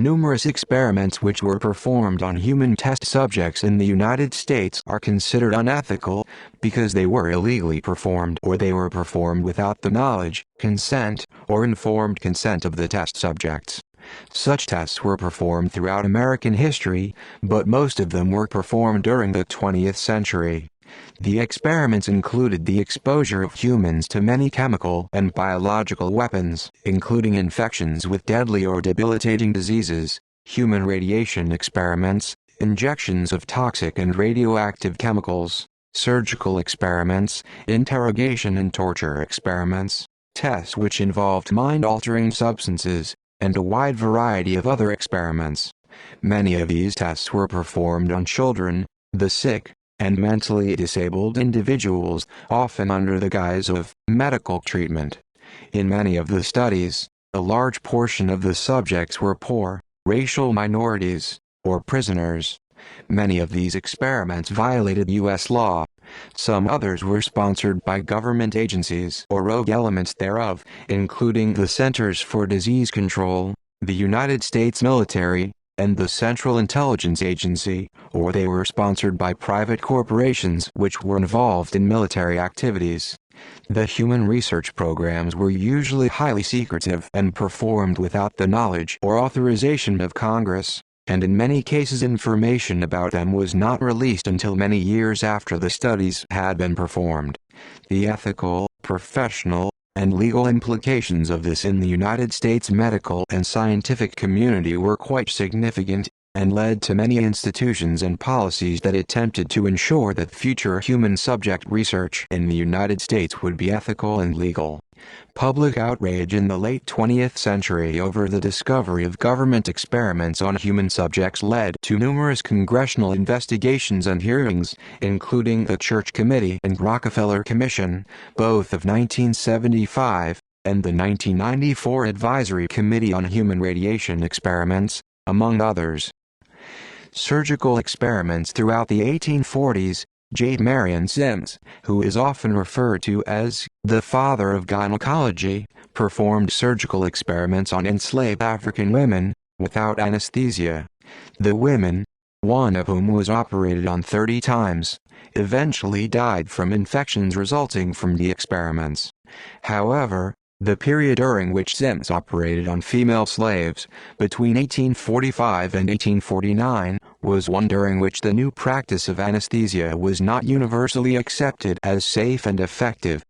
Numerous experiments which were performed on human test subjects in the United States are considered unethical because they were illegally performed or they were performed without the knowledge, consent, or informed consent of the test subjects. Such tests were performed throughout American history, but most of them were performed during the 20th century. The experiments included the exposure of humans to many chemical and biological weapons, including infections with deadly or debilitating diseases, human radiation experiments, injections of toxic and radioactive chemicals, surgical experiments, interrogation and torture experiments, tests which involved mind-altering substances, and a wide variety of other experiments. Many of these tests were performed on children, the sick, and mentally disabled individuals, often under the guise of medical treatment. In many of the studies, a large portion of the subjects were poor, racial minorities, or prisoners. Many of these experiments violated U.S. law. Some others were sponsored by government agencies or rogue elements thereof, including the Centers for Disease Control, the United States military, and the Central Intelligence Agency, or they were sponsored by private corporations which were involved in military activities. The human research programs were usually highly secretive and performed without the knowledge or authorization of Congress, and in many cases information about them was not released until many years after the studies had been performed. The ethical, professional, and legal implications of this in the United States medical and scientific community were quite significant, and led to many institutions and policies that attempted to ensure that future human subject research in the United States would be ethical and legal. Public outrage in the late 20th century over the discovery of government experiments on human subjects led to numerous congressional investigations and hearings, including the Church Committee and Rockefeller Commission, both of 1975, and the 1994 Advisory Committee on Human Radiation Experiments, among others. Surgical experiments throughout the 1840s. J. Marion Sims, who is often referred to as the father of gynecology, performed surgical experiments on enslaved African women, without anesthesia. The women, one of whom was operated on 30 times, eventually died from infections resulting from the experiments. However, the period during which Sims operated on female slaves, between 1845 and 1849, was one during which the new practice of anesthesia was not universally accepted as safe and effective.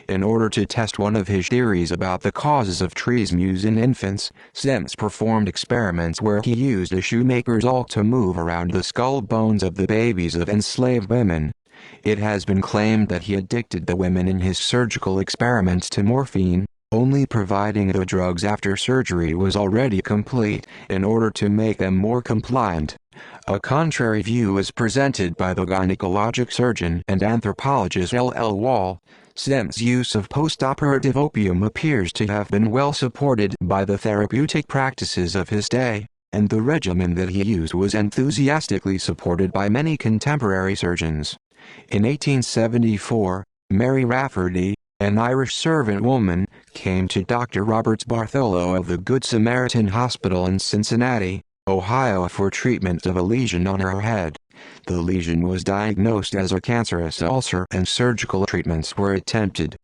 In order to test one of his theories about the causes of trismus in infants, Sims performed experiments where he used a shoemaker's awl to move around the skull bones of the babies of enslaved women. It has been claimed that he addicted the women in his surgical experiments to morphine, only providing the drugs after surgery was already complete, in order to make them more compliant. A contrary view is presented by the gynecologic surgeon and anthropologist L. L. Wall. Sims' use of postoperative opium appears to have been well supported by the therapeutic practices of his day, and the regimen that he used was enthusiastically supported by many contemporary surgeons. In 1874, Mary Rafferty, an Irish servant woman, came to Dr. Roberts Bartholow of the Good Samaritan Hospital in Cincinnati, Ohio for treatment of a lesion on her head. The lesion was diagnosed as a cancerous ulcer and surgical treatments were attempted.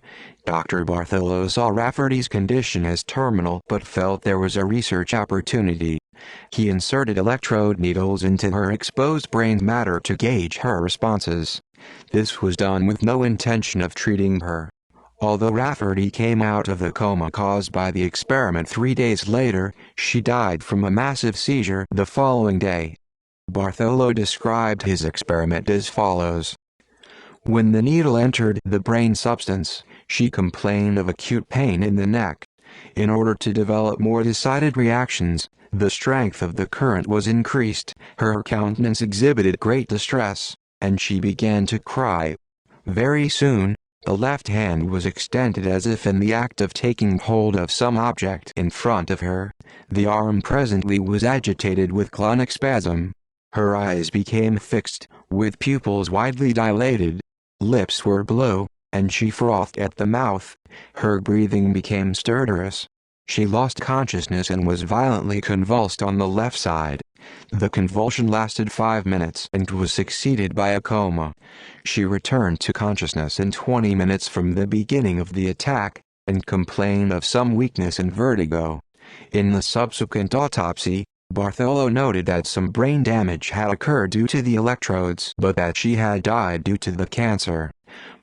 Dr. Bartholow saw Rafferty's condition as terminal but felt there was a research opportunity. He inserted electrode needles into her exposed brain matter to gauge her responses. This was done with no intention of treating her. Although Rafferty came out of the coma caused by the experiment 3 days later, she died from a massive seizure the following day. Bartholow described his experiment as follows. When the needle entered the brain substance, she complained of acute pain in the neck. In order to develop more decided reactions, the strength of the current was increased, her countenance exhibited great distress, and she began to cry. Very soon, the left hand was extended as if in the act of taking hold of some object in front of her. The arm presently was agitated with clonic spasm. Her eyes became fixed, with pupils widely dilated. Lips were blue, and she frothed at the mouth. Her breathing became stertorous. She lost consciousness and was violently convulsed on the left side. The convulsion lasted 5 minutes and was succeeded by a coma. She returned to consciousness in 20 minutes from the beginning of the attack, and complained of some weakness and vertigo. In the subsequent autopsy, Bartholo noted that some brain damage had occurred due to the electrodes, but that she had died due to the cancer.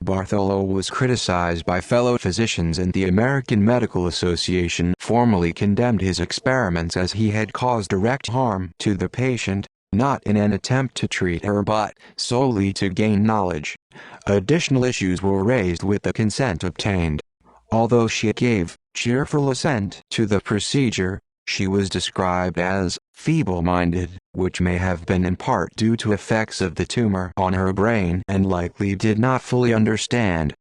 Bartholo was criticized by fellow physicians, and the American Medical Association formally condemned his experiments as he had caused direct harm to the patient, not in an attempt to treat her but solely to gain knowledge. Additional issues were raised with the consent obtained. Although she gave cheerful assent to the procedure, she was described as feeble-minded, which may have been in part due to effects of the tumor on her brain and likely did not fully understand.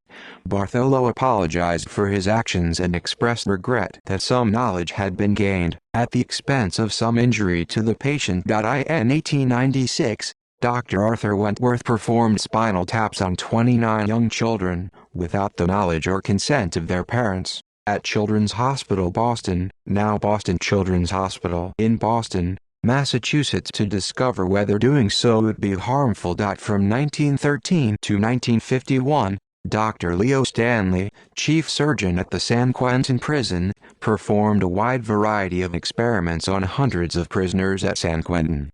Bartholo apologized for his actions and expressed regret that some knowledge had been gained at the expense of some injury to the patient. In 1896, Dr. Arthur Wentworth performed spinal taps on 29 young children, without the knowledge or consent of their parents, at Children's Hospital Boston, now Boston Children's Hospital in Boston, Massachusetts, to discover whether doing so would be harmful. From 1913 to 1951, Dr. Leo Stanley, chief surgeon at the San Quentin prison, performed a wide variety of experiments on hundreds of prisoners at San Quentin.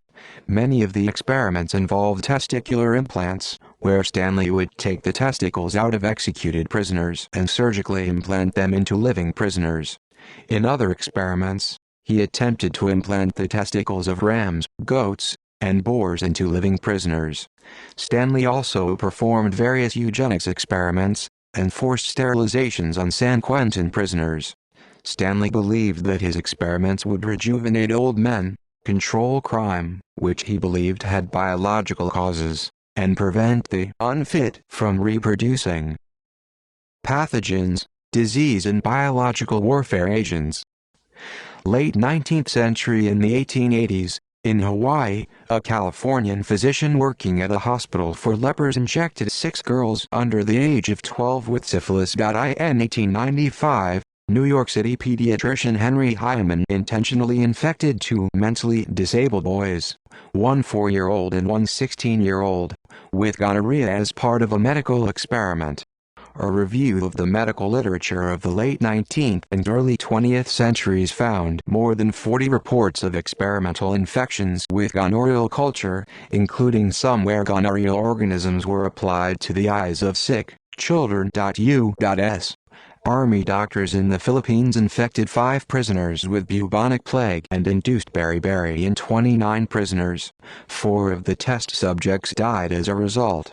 Many of the experiments involved testicular implants, where Stanley would take the testicles out of executed prisoners and surgically implant them into living prisoners. In other experiments, he attempted to implant the testicles of rams, goats, and boars into living prisoners. Stanley also performed various eugenics experiments and forced sterilizations on San Quentin prisoners. Stanley believed that his experiments would rejuvenate old men, control crime, which he believed had biological causes, and prevent the unfit from reproducing. Pathogens, disease and biological warfare agents. Late 19th century. In the 1880s, in Hawaii, a Californian physician working at a hospital for lepers injected 6 girls under the age of 12 with syphilis. In 1895, New York City pediatrician Henry Hyman intentionally infected 2 mentally disabled boys, one 4-year-old and one 16-year-old, with gonorrhea as part of a medical experiment. A review of the medical literature of the late 19th and early 20th centuries found more than 40 reports of experimental infections with gonorrheal culture, including some where gonorrheal organisms were applied to the eyes of sick children. U.S. Army doctors in the Philippines infected 5 prisoners with bubonic plague and induced beriberi in 29 prisoners. 4 of the test subjects died as a result.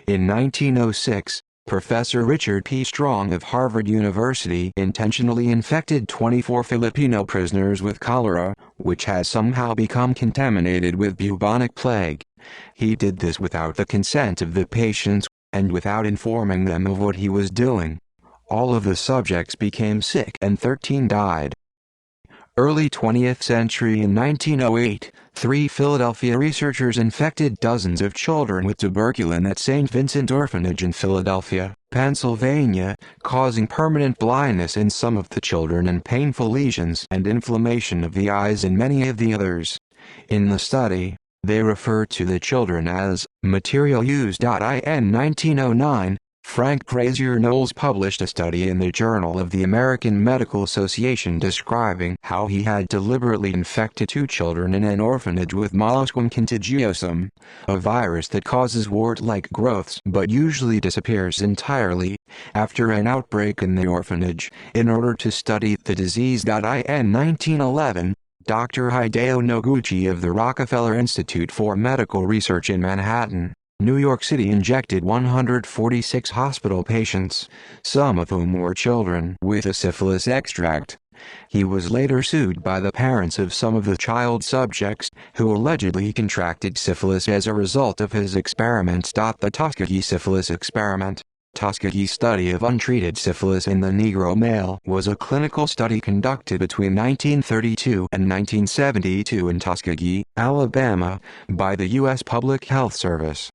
In 1906, Professor Richard P. Strong of Harvard University intentionally infected 24 Filipino prisoners with cholera, which had somehow become contaminated with bubonic plague. He did this without the consent of the patients, and without informing them of what he was doing. All of the subjects became sick and 13 died. Early 20th century. In 1908, 3 Philadelphia researchers infected dozens of children with tuberculin at St. Vincent Orphanage in Philadelphia, Pennsylvania, causing permanent blindness in some of the children and painful lesions and inflammation of the eyes in many of the others. In the study, they refer to the children as material used. In 1909, Frank Frazier Knowles published a study in the Journal of the American Medical Association describing how he had deliberately infected 2 children in an orphanage with molluscum contagiosum, a virus that causes wart-like growths but usually disappears entirely after an outbreak in the orphanage, in order to study the disease. In 1911, Dr. Hideo Noguchi of the Rockefeller Institute for Medical Research in Manhattan, New York City injected 146 hospital patients, some of whom were children, with a syphilis extract. He was later sued by the parents of some of the child subjects, who allegedly contracted syphilis as a result of his experiments. The Tuskegee syphilis experiment. Tuskegee study of untreated syphilis in the Negro male was a clinical study conducted between 1932 and 1972 in Tuskegee, Alabama, by the U.S. Public Health Service.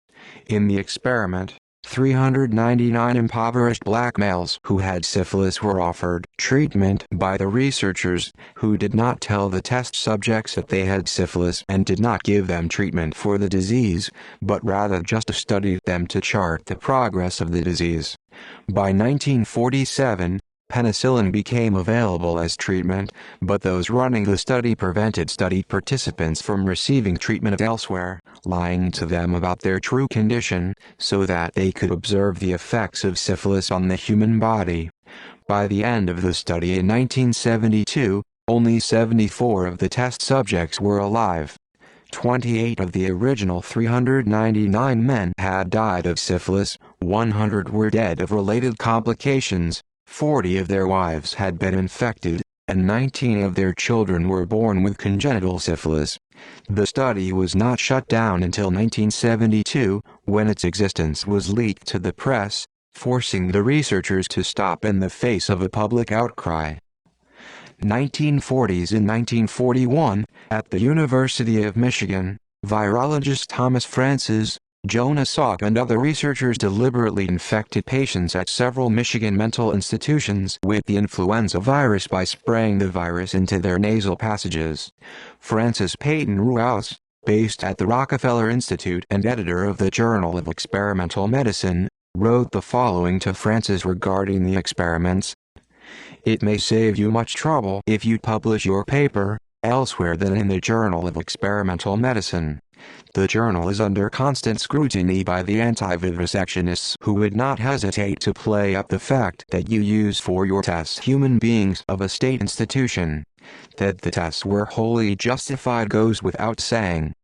In the experiment, 399 impoverished black males who had syphilis were offered treatment by the researchers, who did not tell the test subjects that they had syphilis and did not give them treatment for the disease, but rather just studied them to chart the progress of the disease. By 1947, penicillin became available as treatment, but those running the study prevented study participants from receiving treatment elsewhere, lying to them about their true condition, so that they could observe the effects of syphilis on the human body. By the end of the study in 1972, only 74 of the test subjects were alive. 28 of the original 399 men had died of syphilis, 100 were dead of related complications, 40 of their wives had been infected, and 19 of their children were born with congenital syphilis. The study was not shut down until 1972, when its existence was leaked to the press, forcing the researchers to stop in the face of a public outcry. 1940s. In 1941, at the University of Michigan, virologist Thomas Francis, Jonah Salk and other researchers deliberately infected patients at several Michigan mental institutions with the influenza virus by spraying the virus into their nasal passages. Francis Peyton Ruous, based at the Rockefeller Institute and editor of the Journal of Experimental Medicine, wrote the following to Francis regarding the experiments. "It may save you much trouble if you publish your paper elsewhere than in the Journal of Experimental Medicine. The journal is under constant scrutiny by the anti-vivisectionists who would not hesitate to play up the fact that you use for your tests human beings of a state institution. That the tests were wholly justified goes without saying."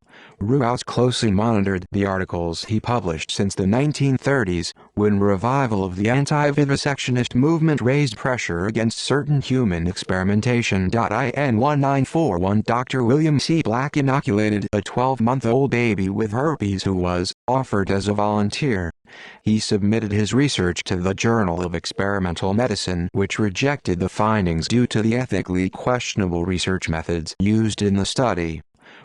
Ruous closely monitored the articles he published since the 1930s, when revival of the anti-vivisectionist movement raised pressure against certain human experimentation. In 1941, Dr. William C. Black inoculated a 12-month-old baby with herpes who was offered as a volunteer. He submitted his research to the Journal of Experimental Medicine, which rejected the findings due to the ethically questionable research methods used in the study.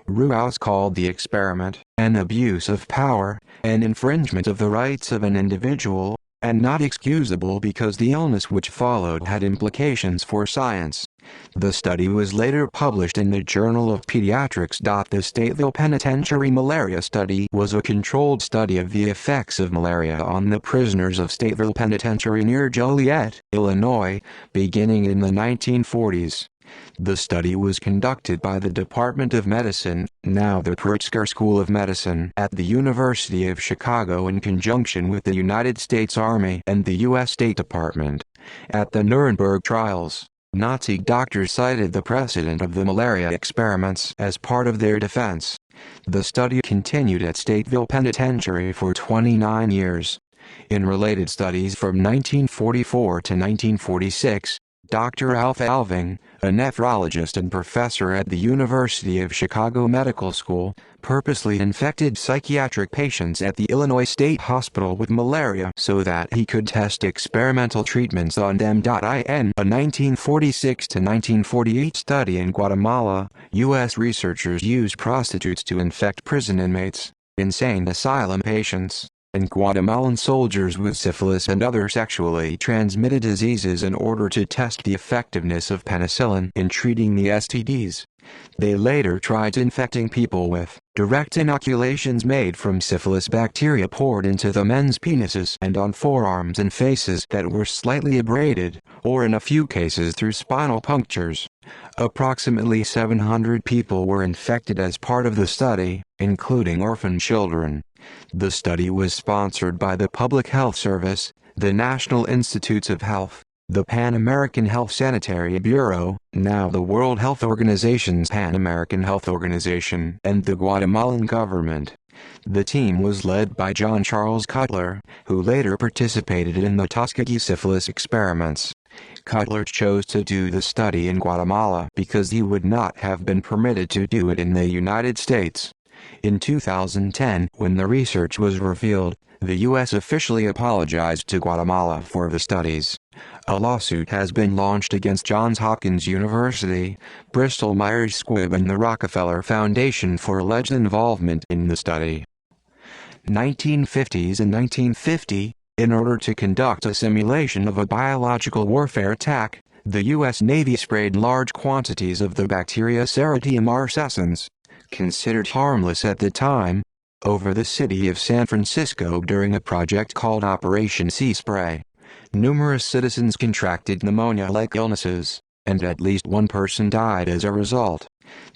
Ruous called the experiment an abuse of power, an infringement of the rights of an individual, and not excusable because the illness which followed had implications for science. The study was later published in the Journal of Pediatrics. The Stateville Penitentiary malaria study was a controlled study of the effects of malaria on the prisoners of Stateville Penitentiary near Joliet, Illinois, beginning in the 1940s. The study was conducted by the Department of Medicine, now the Pritzker School of Medicine, at the University of Chicago in conjunction with the United States Army and the U.S. State Department. At the Nuremberg trials, Nazi doctors cited the precedent of the malaria experiments as part of their defense. The study continued at Stateville Penitentiary for 29 years. In related studies from 1944 to 1946, Dr. Alf Alving, a nephrologist and professor at the University of Chicago Medical School, purposely infected psychiatric patients at the Illinois State Hospital with malaria so that he could test experimental treatments on them. In a 1946 to 1948 study in Guatemala, U.S. researchers used prostitutes to infect prison inmates, insane asylum patients, and Guatemalan soldiers with syphilis and other sexually transmitted diseases in order to test the effectiveness of penicillin in treating the STDs. They later tried infecting people with direct inoculations made from syphilis bacteria poured into the men's penises and on forearms and faces that were slightly abraded, or in a few cases through spinal punctures. Approximately 700 people were infected as part of the study, including orphan children. The study was sponsored by the Public Health Service, the National Institutes of Health, the Pan American Health Sanitary Bureau, now the World Health Organization's Pan American Health Organization, and the Guatemalan government. The team was led by John Charles Cutler, who later participated in the Tuskegee syphilis experiments. Cutler chose to do the study in Guatemala because he would not have been permitted to do it in the United States. In 2010, when the research was revealed, the U.S. officially apologized to Guatemala for the studies. A lawsuit has been launched against Johns Hopkins University, Bristol Myers Squibb and the Rockefeller Foundation for alleged involvement in the study. 1950s and 1950, in order to conduct a simulation of a biological warfare attack, the U.S. Navy sprayed large quantities of the bacteria Serratia marcescens, considered harmless at the time, over the city of San Francisco during a project called Operation Sea Spray. Numerous citizens contracted pneumonia-like illnesses, and at least one person died as a result.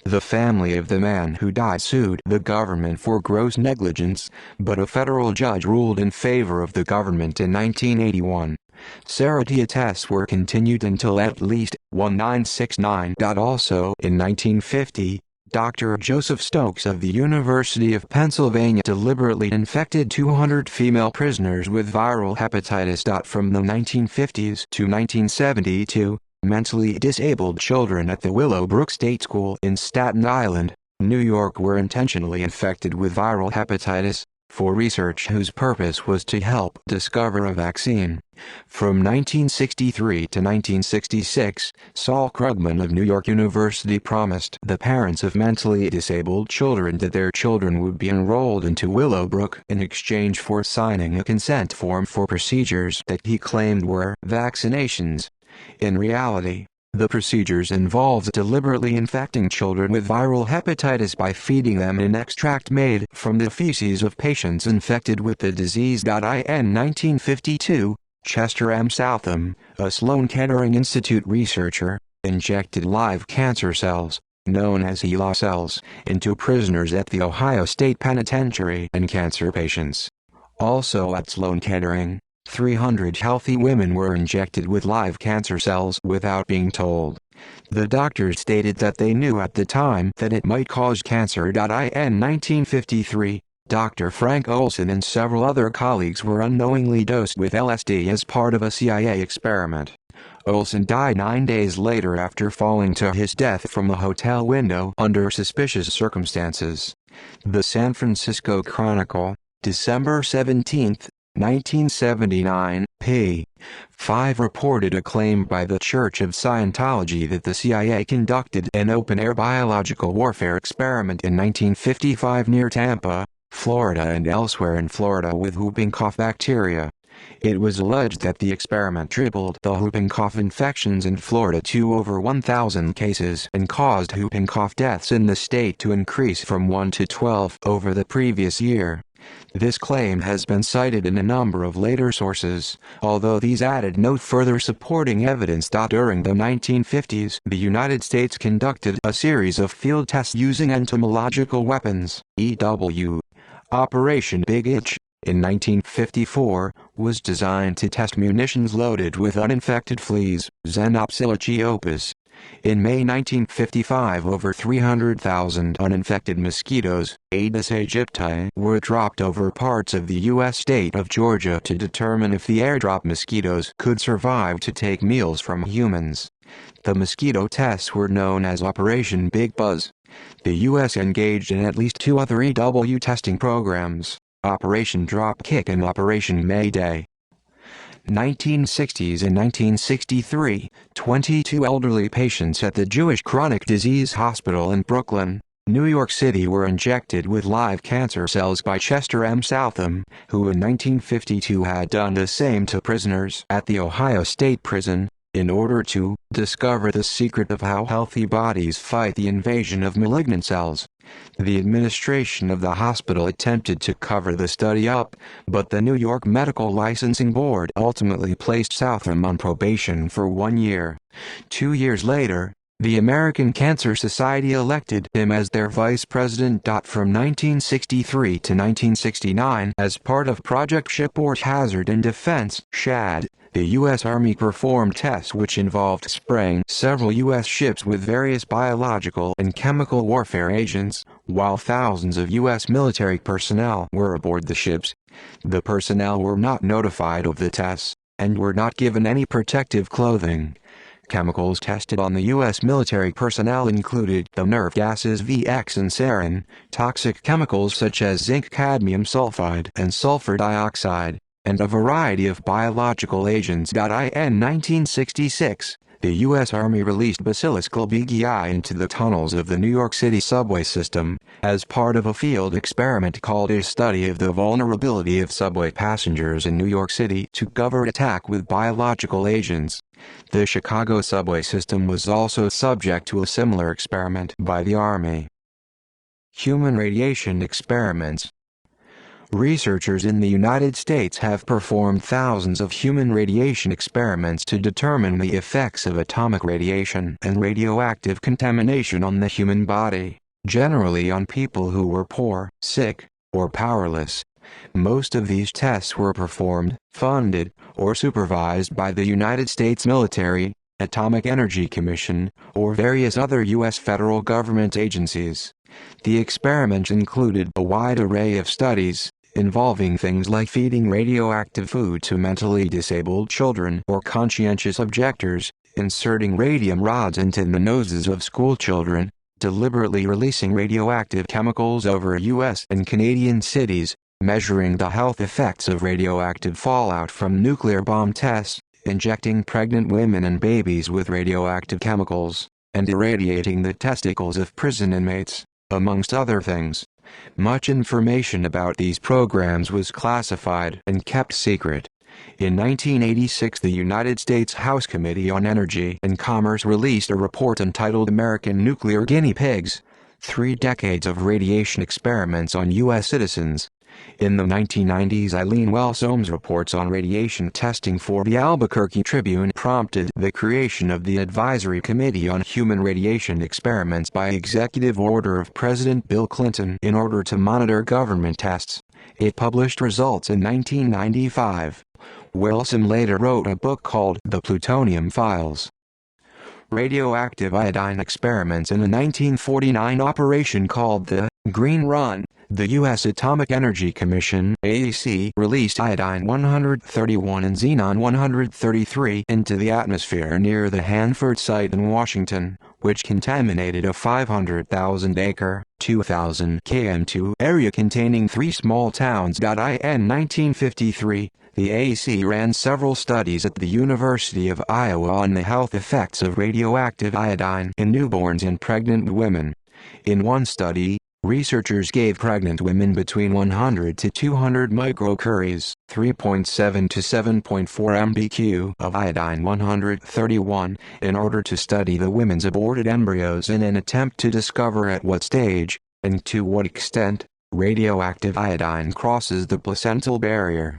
The family of the man who died sued the government for gross negligence, but a federal judge ruled in favor of the government in 1981. Serratia tests were continued until at least 1969. Also in 1950, Dr. Joseph Stokes of the University of Pennsylvania deliberately infected 200 female prisoners with viral hepatitis. From the 1950s to 1972, mentally disabled children at the Willowbrook State School in Staten Island, New York were intentionally infected with viral hepatitis, for research whose purpose was to help discover a vaccine. From 1963 to 1966, Saul Krugman of New York University promised the parents of mentally disabled children that their children would be enrolled into Willowbrook in exchange for signing a consent form for procedures that he claimed were vaccinations. In reality, the procedures involved deliberately infecting children with viral hepatitis by feeding them an extract made from the feces of patients infected with the disease. In 1952, Chester M. Southam, a Sloan Kettering Institute researcher, injected live cancer cells, known as HeLa cells, into prisoners at the Ohio State Penitentiary and cancer patients. Also at Sloan Kettering, 300 healthy women were injected with live cancer cells without being told. The doctors stated that they knew at the time that it might cause cancer. In 1953, Dr. Frank Olson and several other colleagues were unknowingly dosed with LSD as part of a CIA experiment. Olson died 9 days later after falling to his death from a hotel window under suspicious circumstances. The San Francisco Chronicle, December 17, 1979, p. 5 reported a claim by the Church of Scientology that the CIA conducted an open-air biological warfare experiment in 1955 near Tampa, Florida and elsewhere in Florida with whooping cough bacteria. It was alleged that the experiment tripled the whooping cough infections in Florida to over 1,000 cases and caused whooping cough deaths in the state to increase from 1 to 12 over the previous year. This claim has been cited in a number of later sources, although these added no further supporting evidence. During the 1950s, the United States conducted a series of field tests using entomological weapons, EW. Operation Big Itch, in 1954, was designed to test munitions loaded with uninfected fleas, Xenopsilochiopus. In May 1955, over 300,000 uninfected mosquitoes, Aedes aegypti, were dropped over parts of the U.S. state of Georgia to determine if the airdrop mosquitoes could survive to take meals from humans. The mosquito tests were known as Operation Big Buzz. The U.S. engaged in at least 2 other EW testing programs, Operation Dropkick and Operation Mayday. 1960s and 1963, 22 elderly patients at the Jewish Chronic Disease Hospital in Brooklyn, New York City were injected with live cancer cells by Chester M. Southam, who in 1952 had done the same to prisoners at the Ohio State Prison, in order to discover the secret of how healthy bodies fight the invasion of malignant cells. The administration of the hospital attempted to cover the study up, but the New York Medical Licensing Board ultimately placed Southam on probation for 1 year. 2 years later, the American Cancer Society elected him as their vice president. From 1963 to 1969, as part of Project Shipboard Hazard and Defense (SHAD), the U.S. Army performed tests which involved spraying several U.S. ships with various biological and chemical warfare agents, while thousands of U.S. military personnel were aboard the ships. The personnel were not notified of the tests, and were not given any protective clothing. Chemicals tested on the U.S. military personnel included the nerve gases VX and sarin, toxic chemicals such as zinc cadmium sulfide and sulfur dioxide, and a variety of biological agents. In 1966, The U.S. Army released Bacillus colbigii into the tunnels of the New York City subway system, as part of a field experiment called a study of the vulnerability of subway passengers in New York City to covert attack with biological agents. The Chicago subway system was also subject to a similar experiment by the Army. Human radiation experiments. Researchers in the United States have performed thousands of human radiation experiments to determine the effects of atomic radiation and radioactive contamination on the human body, generally on people who were poor, sick, or powerless. Most of these tests were performed, funded, or supervised by the United States military, Atomic Energy Commission, or various other U.S. federal government agencies. The experiments included a wide array of studies, involving things like feeding radioactive food to mentally disabled children or conscientious objectors, inserting radium rods into the noses of school children, deliberately releasing radioactive chemicals over U.S. and Canadian cities, measuring the health effects of radioactive fallout from nuclear bomb tests, injecting pregnant women and babies with radioactive chemicals, and irradiating the testicles of prison inmates, amongst other things. Much information about these programs was classified and kept secret. In 1986, the United States House Committee on Energy and Commerce released a report entitled American Nuclear Guinea Pigs: 3 Decades of Radiation Experiments on U.S. Citizens. In the 1990s, Eileen Wells-Ohm's reports on radiation testing for the Albuquerque Tribune prompted the creation of the Advisory Committee on Human Radiation Experiments by executive order of President Bill Clinton in order to monitor government tests. It published results in 1995. Wilson later wrote a book called The Plutonium Files. Radioactive iodine experiments. In a 1949 operation called the Green Run, the U.S. Atomic Energy Commission (AEC) released iodine-131 and xenon-133 into the atmosphere near the Hanford site in Washington, which contaminated a 500,000-acre (2,000 km2) area containing 3 small towns. In 1953, the AEC ran several studies at the University of Iowa on the health effects of radioactive iodine in newborns and pregnant women. In one study, researchers gave pregnant women between 100 to 200 microcuries, 3.7 to 7.4 mbq of iodine-131, in order to study the women's aborted embryos in an attempt to discover at what stage, and to what extent, radioactive iodine crosses the placental barrier.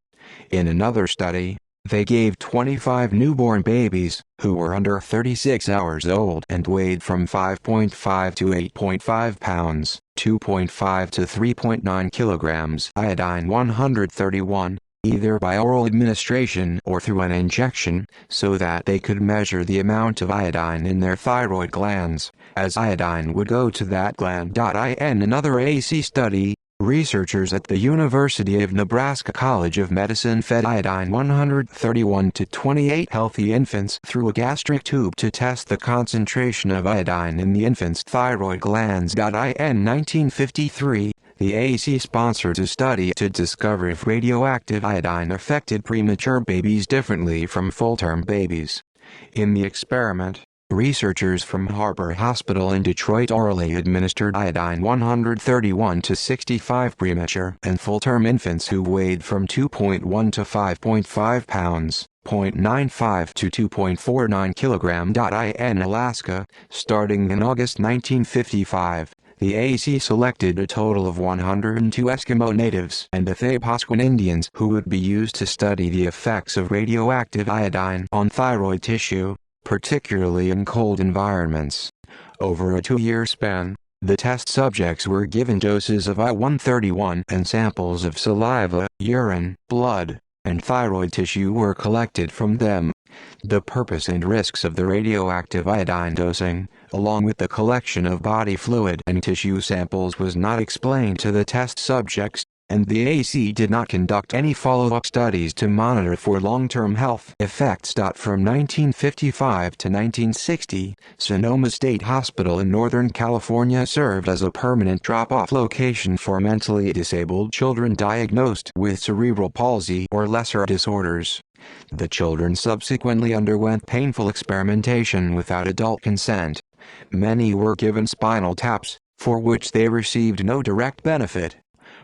In another study, they gave 25 newborn babies, who were under 36 hours old and weighed from 5.5 to 8.5 pounds, 2.5 to 3.9 kilograms iodine-131, either by oral administration or through an injection, so that they could measure the amount of iodine in their thyroid glands, as iodine would go to that gland. In another AC study, researchers at the University of Nebraska College of Medicine fed iodine-131 to 28 healthy infants through a gastric tube to test the concentration of iodine in the infant's thyroid glands. In 1953, the AEC sponsored a study to discover if radioactive iodine affected premature babies differently from full-term babies. In the experiment, researchers from Harbor Hospital in Detroit orally administered iodine-131 to 65 premature and full-term infants who weighed from 2.1 to 5.5 pounds, 0.95 to 2.49 kilograms. In Alaska, starting in August 1955, the AEC selected a total of 102 Eskimo natives and Athapascan Indians who would be used to study the effects of radioactive iodine on thyroid tissue, particularly in cold environments. Over a 2-year span, the test subjects were given doses of I-131 and samples of saliva, urine, blood, and thyroid tissue were collected from them. The purpose and risks of the radioactive iodine dosing, along with the collection of body fluid and tissue samples, was not explained to the test subjects, and the AEC did not conduct any follow-up studies to monitor for long-term health effects. From 1955 to 1960, Sonoma State Hospital in Northern California served as a permanent drop-off location for mentally disabled children diagnosed with cerebral palsy or lesser disorders. The children subsequently underwent painful experimentation without adult consent. Many were given spinal taps, for which they received no direct benefit.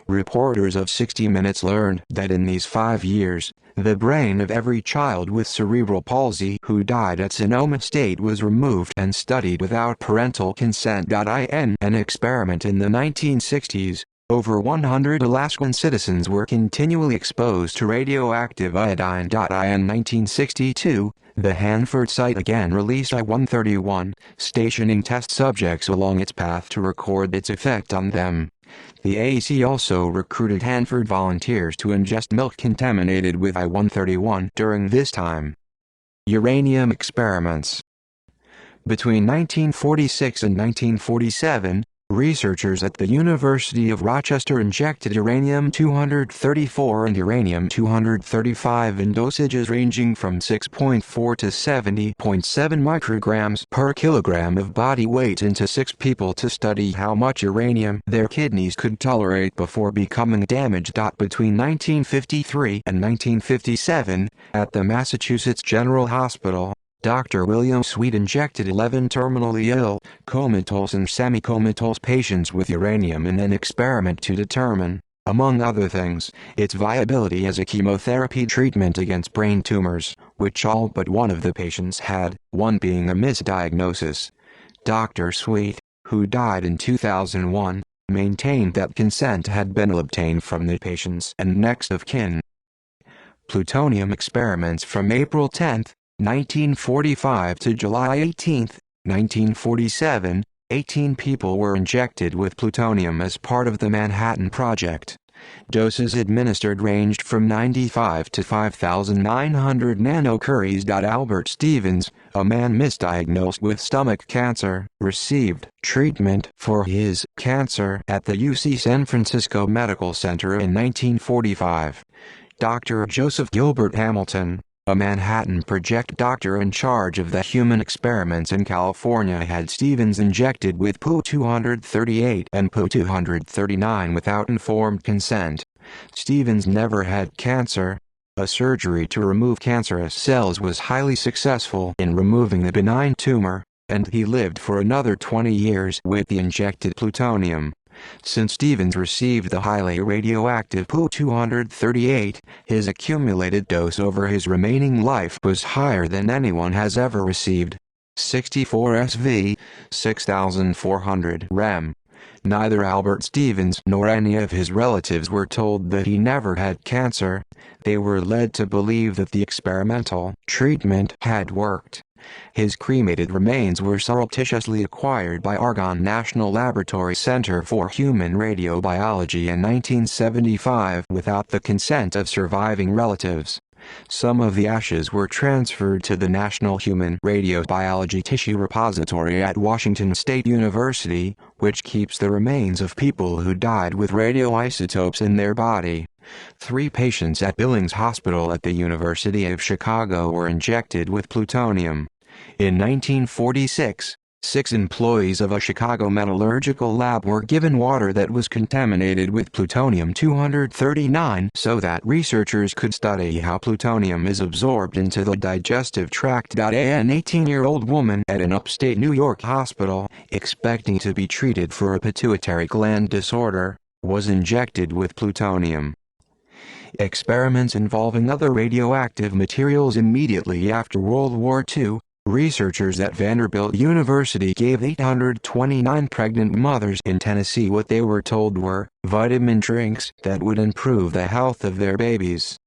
Reporters of 60 Minutes learned that in these 5 years, the brain of every child with cerebral palsy who died at Sonoma State was removed and studied without parental consent. In an experiment in the 1960s, over 100 Alaskan citizens were continually exposed to radioactive iodine. In 1962, the Hanford site again released I-131, stationing test subjects along its path to record its effect on them. The AC also recruited Hanford volunteers to ingest milk contaminated with I-131 during this time. Uranium experiments. Between 1946 and 1947, researchers at the University of Rochester injected uranium-234 and uranium-235 in dosages ranging from 6.4 to 70.7 micrograms per kilogram of body weight into 6 people to study how much uranium their kidneys could tolerate before becoming damaged. Between 1953 and 1957, at the Massachusetts General Hospital, Dr. William Sweet injected 11 terminally ill, comatose and semi-comatose patients with uranium in an experiment to determine, among other things, its viability as a chemotherapy treatment against brain tumors, which all but one of the patients had, one being a misdiagnosis. Dr. Sweet, who died in 2001, maintained that consent had been obtained from the patients and next of kin. Plutonium experiments from April 10, 1945 to July 18, 1947, 18 people were injected with plutonium as part of the Manhattan Project. Doses administered ranged from 95 to 5,900 nanocuries. Albert Stevens, a man misdiagnosed with stomach cancer, received treatment for his cancer at the UC San Francisco Medical Center in 1945. Dr. Joseph Gilbert Hamilton, a Manhattan Project doctor in charge of the human experiments in California, had Stevens injected with Pu-238 and Pu-239 without informed consent. Stevens never had cancer. A surgery to remove cancerous cells was highly successful in removing the benign tumor, and he lived for another 20 years with the injected plutonium. Since Stevens received the highly radioactive Pu-238, his accumulated dose over his remaining life was higher than anyone has ever received. 64 SV, 6,400 rem. Neither Albert Stevens nor any of his relatives were told that he never had cancer. They were led to believe that the experimental treatment had worked. His cremated remains were surreptitiously acquired by Argonne National Laboratory Center for Human Radiobiology in 1975 without the consent of surviving relatives. Some of the ashes were transferred to the National Human Radiobiology Tissue Repository at Washington State University, which keeps the remains of people who died with radioisotopes in their body. 3 patients at Billings Hospital at the University of Chicago were injected with plutonium. In 1946, 6 employees of a Chicago metallurgical lab were given water that was contaminated with plutonium-239 so that researchers could study how plutonium is absorbed into the digestive tract. An 18-year-old woman at an upstate New York hospital, expecting to be treated for a pituitary gland disorder, was injected with plutonium. Experiments involving other radioactive materials. Immediately after World War II, researchers at Vanderbilt University gave 829 pregnant mothers in Tennessee what they were told were vitamin drinks that would improve the health of their babies.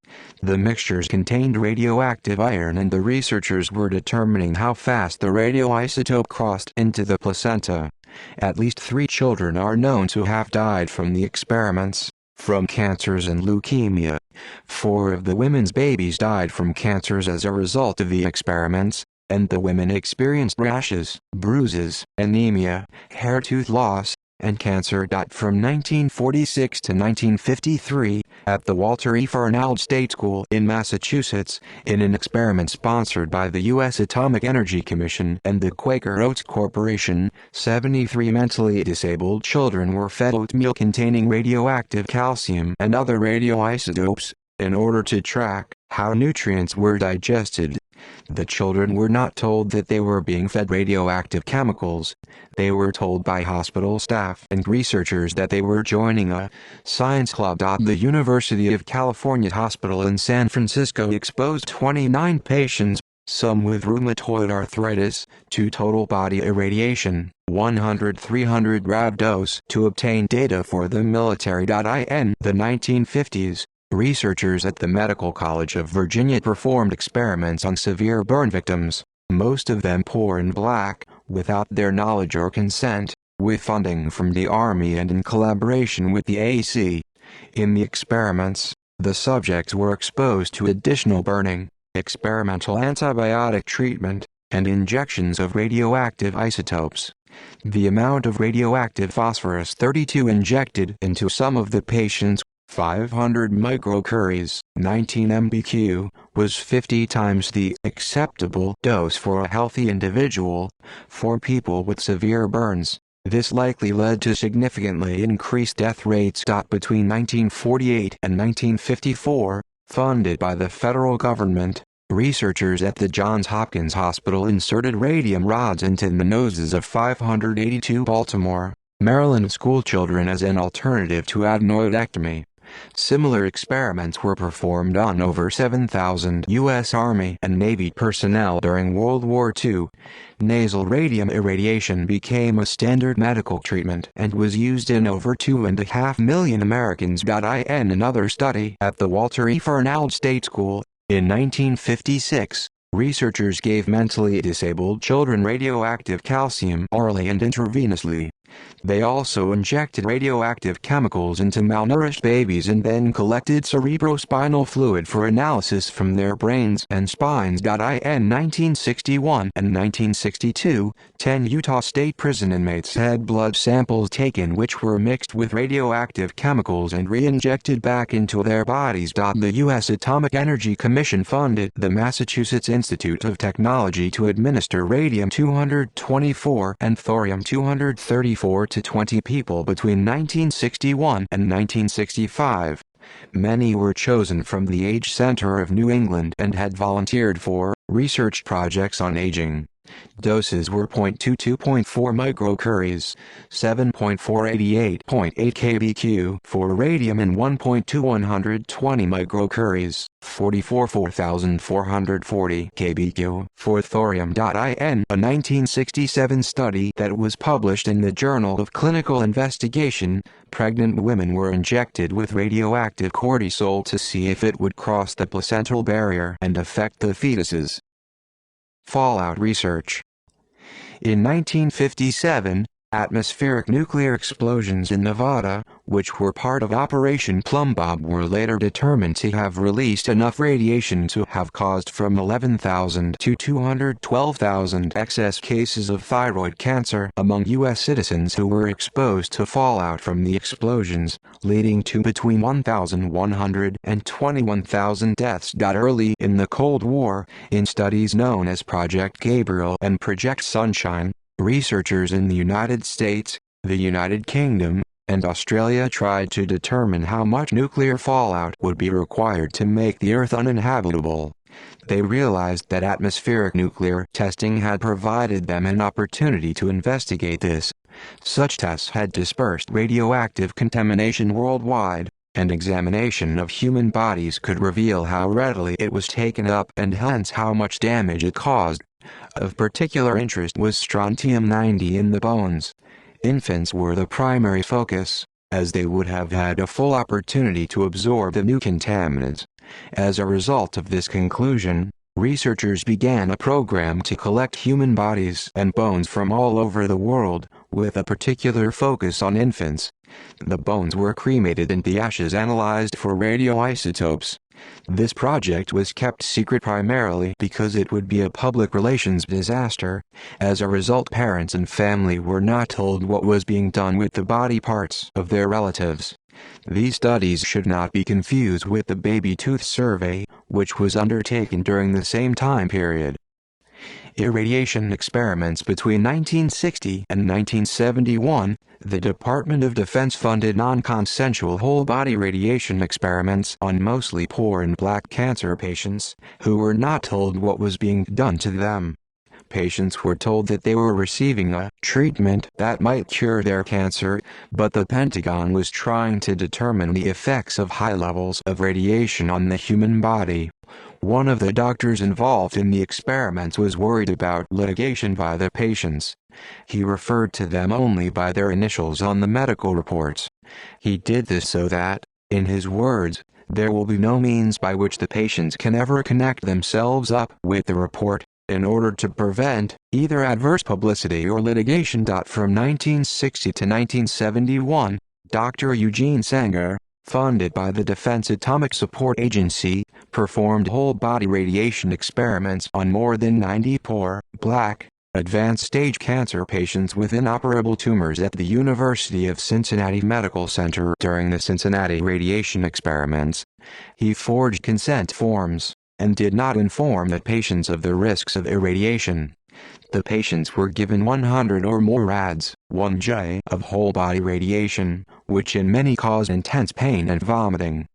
The mixtures contained radioactive iron, and the researchers were determining how fast the radioisotope crossed into the placenta. At least 3 children are known to have died from the experiments, from cancers and leukemia. 4 of the women's babies died from cancers as a result of the experiments, and the women experienced rashes, bruises, anemia, hair tooth loss, and cancer. From 1946 to 1953, at the Walter E. Fernald State School in Massachusetts, in an experiment sponsored by the U.S. Atomic Energy Commission and the Quaker Oats Corporation, 73 mentally disabled children were fed oatmeal containing radioactive calcium and other radioisotopes, In order to track how nutrients were digested, the children were not told that they were being fed radioactive chemicals. They were told by hospital staff and researchers that they were joining a science club. The University of California Hospital in San Francisco exposed 29 patients, some with rheumatoid arthritis, to total body irradiation, 100-300 rad dose, to obtain data for the military. In the 1950s, researchers at the Medical College of Virginia performed experiments on severe burn victims, most of them poor and black, without their knowledge or consent, with funding from the Army and in collaboration with the AC. In the experiments, the subjects were exposed to additional burning, experimental antibiotic treatment, and injections of radioactive isotopes. The amount of radioactive phosphorus-32 injected into some of the patients, 500 microcuries, 19 mbq, was 50 times the acceptable dose for a healthy individual. For people with severe burns, this likely led to significantly increased death rates. Between 1948 and 1954, funded by the federal government, researchers at the Johns Hopkins Hospital inserted radium rods into the noses of 582 Baltimore, Maryland schoolchildren as an alternative to adenoidectomy. Similar experiments were performed on over 7,000 U.S. Army and Navy personnel during World War II. Nasal radium irradiation became a standard medical treatment and was used in over 2.5 million Americans. In another study at the Walter E. Fernald State School, in 1956, researchers gave mentally disabled children radioactive calcium orally and intravenously. They also injected radioactive chemicals into malnourished babies and then collected cerebrospinal fluid for analysis from their brains and spines. In 1961 and 1962, 10 Utah State prison inmates had blood samples taken which were mixed with radioactive chemicals and re-injected back into their bodies. The U.S. Atomic Energy Commission funded the Massachusetts Institute of Technology to administer radium-224 and thorium-234 to 20 people between 1961 and 1965. Many were chosen from the Age Center of New England and had volunteered for research projects on aging. Doses were 0.22.4 microcuries, 7.488.8 kbq for radium and 1.2120 microcuries, 4,440 kbq for thorium. In a 1967 study that was published in the Journal of Clinical Investigation, pregnant women were injected with radioactive cortisol to see if it would cross the placental barrier and affect the fetuses. Fallout research. In 1957, atmospheric nuclear explosions in Nevada, which were part of Operation Plum Bob, were later determined to have released enough radiation to have caused from 11,000 to 212,000 excess cases of thyroid cancer among U.S. citizens who were exposed to fallout from the explosions, leading to between 1,100 and 21,000 deaths. Early in the Cold War, in studies known as Project Gabriel and Project Sunshine, researchers in the United States, the United Kingdom, and Australia tried to determine how much nuclear fallout would be required to make the Earth uninhabitable. They realized that atmospheric nuclear testing had provided them an opportunity to investigate this. Such tests had dispersed radioactive contamination worldwide, and examination of human bodies could reveal how readily it was taken up and hence how much damage it caused. Of particular interest was strontium-90 in the bones. Infants were the primary focus, as they would have had a full opportunity to absorb the new contaminants. As a result of this conclusion, researchers began a program to collect human bodies and bones from all over the world, with a particular focus on infants. The bones were cremated and the ashes analyzed for radioisotopes. This project was kept secret primarily because it would be a public relations disaster. As a result, parents and family were not told what was being done with the body parts of their relatives. These studies should not be confused with the baby tooth survey, which was undertaken during the same time period. Irradiation experiments between 1960 and 1971, the Department of Defense funded non-consensual whole-body radiation experiments on mostly poor and black cancer patients, who were not told what was being done to them. Patients were told that they were receiving a treatment that might cure their cancer, but the Pentagon was trying to determine the effects of high levels of radiation on the human body. One of the doctors involved in the experiments was worried about litigation by the patients. He referred to them only by their initials on the medical reports. He did this so that, in his words, there will be no means by which the patients can ever connect themselves up with the report, in order to prevent either adverse publicity or litigation. From 1960 to 1971, Dr. Eugene Sanger, funded by the Defense Atomic Support Agency, performed whole-body radiation experiments on more than 90 poor, black, advanced-stage cancer patients with inoperable tumors at the University of Cincinnati Medical Center. During the Cincinnati radiation experiments, he forged consent forms, and did not inform the patients of the risks of irradiation. The patients were given 100 or more rads, 1J, of whole-body radiation, which in many caused intense pain and vomiting.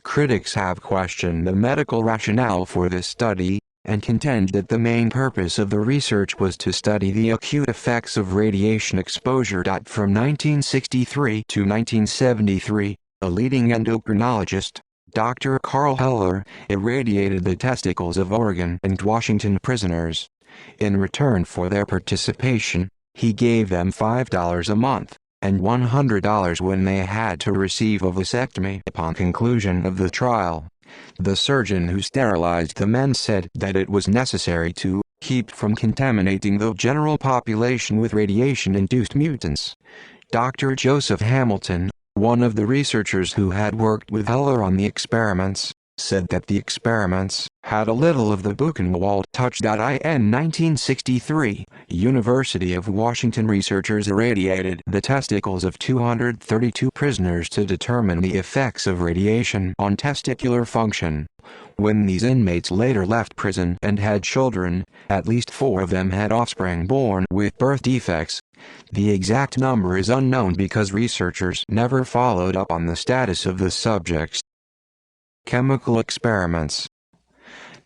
Critics have questioned the medical rationale for this study, and contend that the main purpose of the research was to study the acute effects of radiation exposure. From 1963 to 1973, a leading endocrinologist, Dr. Carl Heller, irradiated the testicles of Oregon and Washington prisoners. In return for their participation, he gave them $5 a month, and $100 when they had to receive a vasectomy upon conclusion of the trial. The surgeon who sterilized the men said that it was necessary to keep from contaminating the general population with radiation-induced mutants. Dr. Joseph Hamilton, one of the researchers who had worked with Heller on the experiments, said that the experiments had a little of the Buchenwald touch. In 1963, University of Washington researchers irradiated the testicles of 232 prisoners to determine the effects of radiation on testicular function. When these inmates later left prison and had children, at least 4 of them had offspring born with birth defects. The exact number is unknown because researchers never followed up on the status of the subjects. Chemical experiments.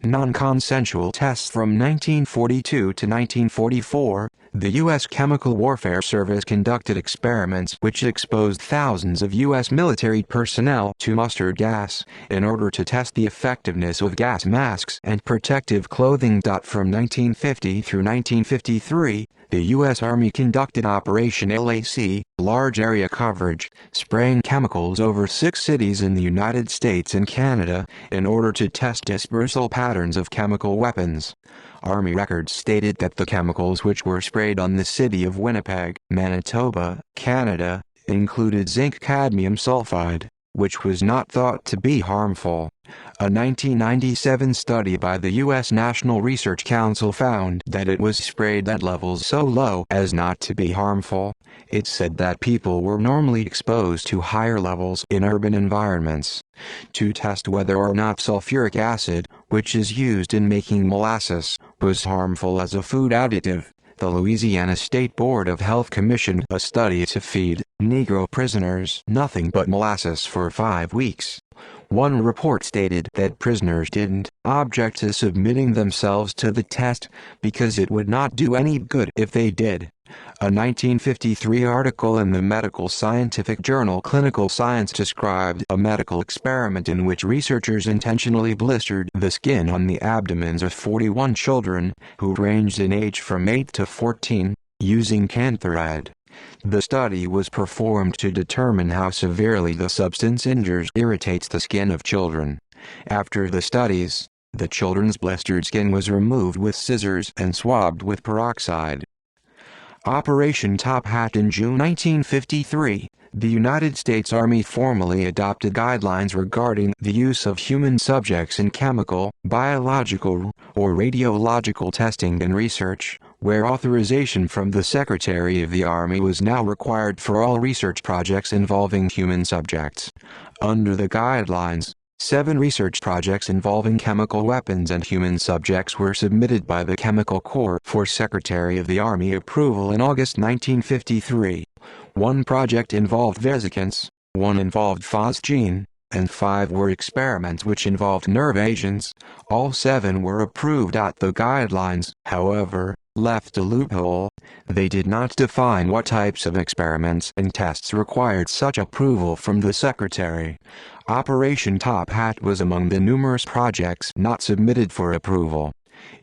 Non-consensual tests. From 1942 to 1944, the U.S. Chemical Warfare Service conducted experiments which exposed thousands of U.S. military personnel to mustard gas, in order to test the effectiveness of gas masks and protective clothing. From 1950 through 1953, the U.S. Army conducted Operation LAC, large area coverage, spraying chemicals over 6 cities in the United States and Canada, in order to test dispersal patterns of chemical weapons. Army records stated that the chemicals which were sprayed on the city of Winnipeg, Manitoba, Canada, included zinc cadmium sulfide, which was not thought to be harmful. A 1997 study by the U.S. National Research Council found that it was sprayed at levels so low as not to be harmful. It said that people were normally exposed to higher levels in urban environments. To test whether or not sulfuric acid, which is used in making molasses, was harmful as a food additive, the Louisiana State Board of Health commissioned a study to feed Negro prisoners nothing but molasses for 5 weeks. One report stated that prisoners didn't object to submitting themselves to the test because it would not do any good if they did. A 1953 article in the medical scientific journal Clinical Science described a medical experiment in which researchers intentionally blistered the skin on the abdomens of 41 children, who ranged in age from 8 to 14, using cantharid. The study was performed to determine how severely the substance irritates the skin of children. After the studies, the children's blistered skin was removed with scissors and swabbed with peroxide. Operation Top Hat. In June 1953, the United States Army formally adopted guidelines regarding the use of human subjects in chemical, biological, or radiological testing and research, where authorization from the Secretary of the Army was now required for all research projects involving human subjects. Under the guidelines, 7 research projects involving chemical weapons and human subjects were submitted by the Chemical Corps for Secretary of the Army approval in August 1953. 1 project involved vesicants, 1 involved phosgene, and 5 were experiments which involved nerve agents. All 7 were approved. The guidelines, however, left a loophole. They did not define what types of experiments and tests required such approval from the Secretary. Operation Top Hat was among the numerous projects not submitted for approval.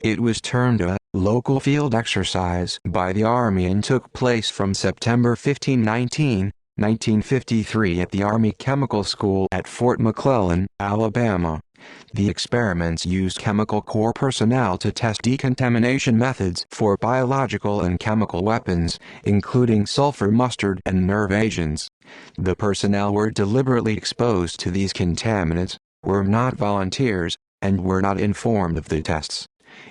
It was termed a local field exercise by the Army and took place from September 15, 1953 at the Army Chemical School at Fort McClellan, Alabama. The experiments used Chemical Corps personnel to test decontamination methods for biological and chemical weapons, including sulfur mustard and nerve agents. The personnel were deliberately exposed to these contaminants, were not volunteers, and were not informed of the tests.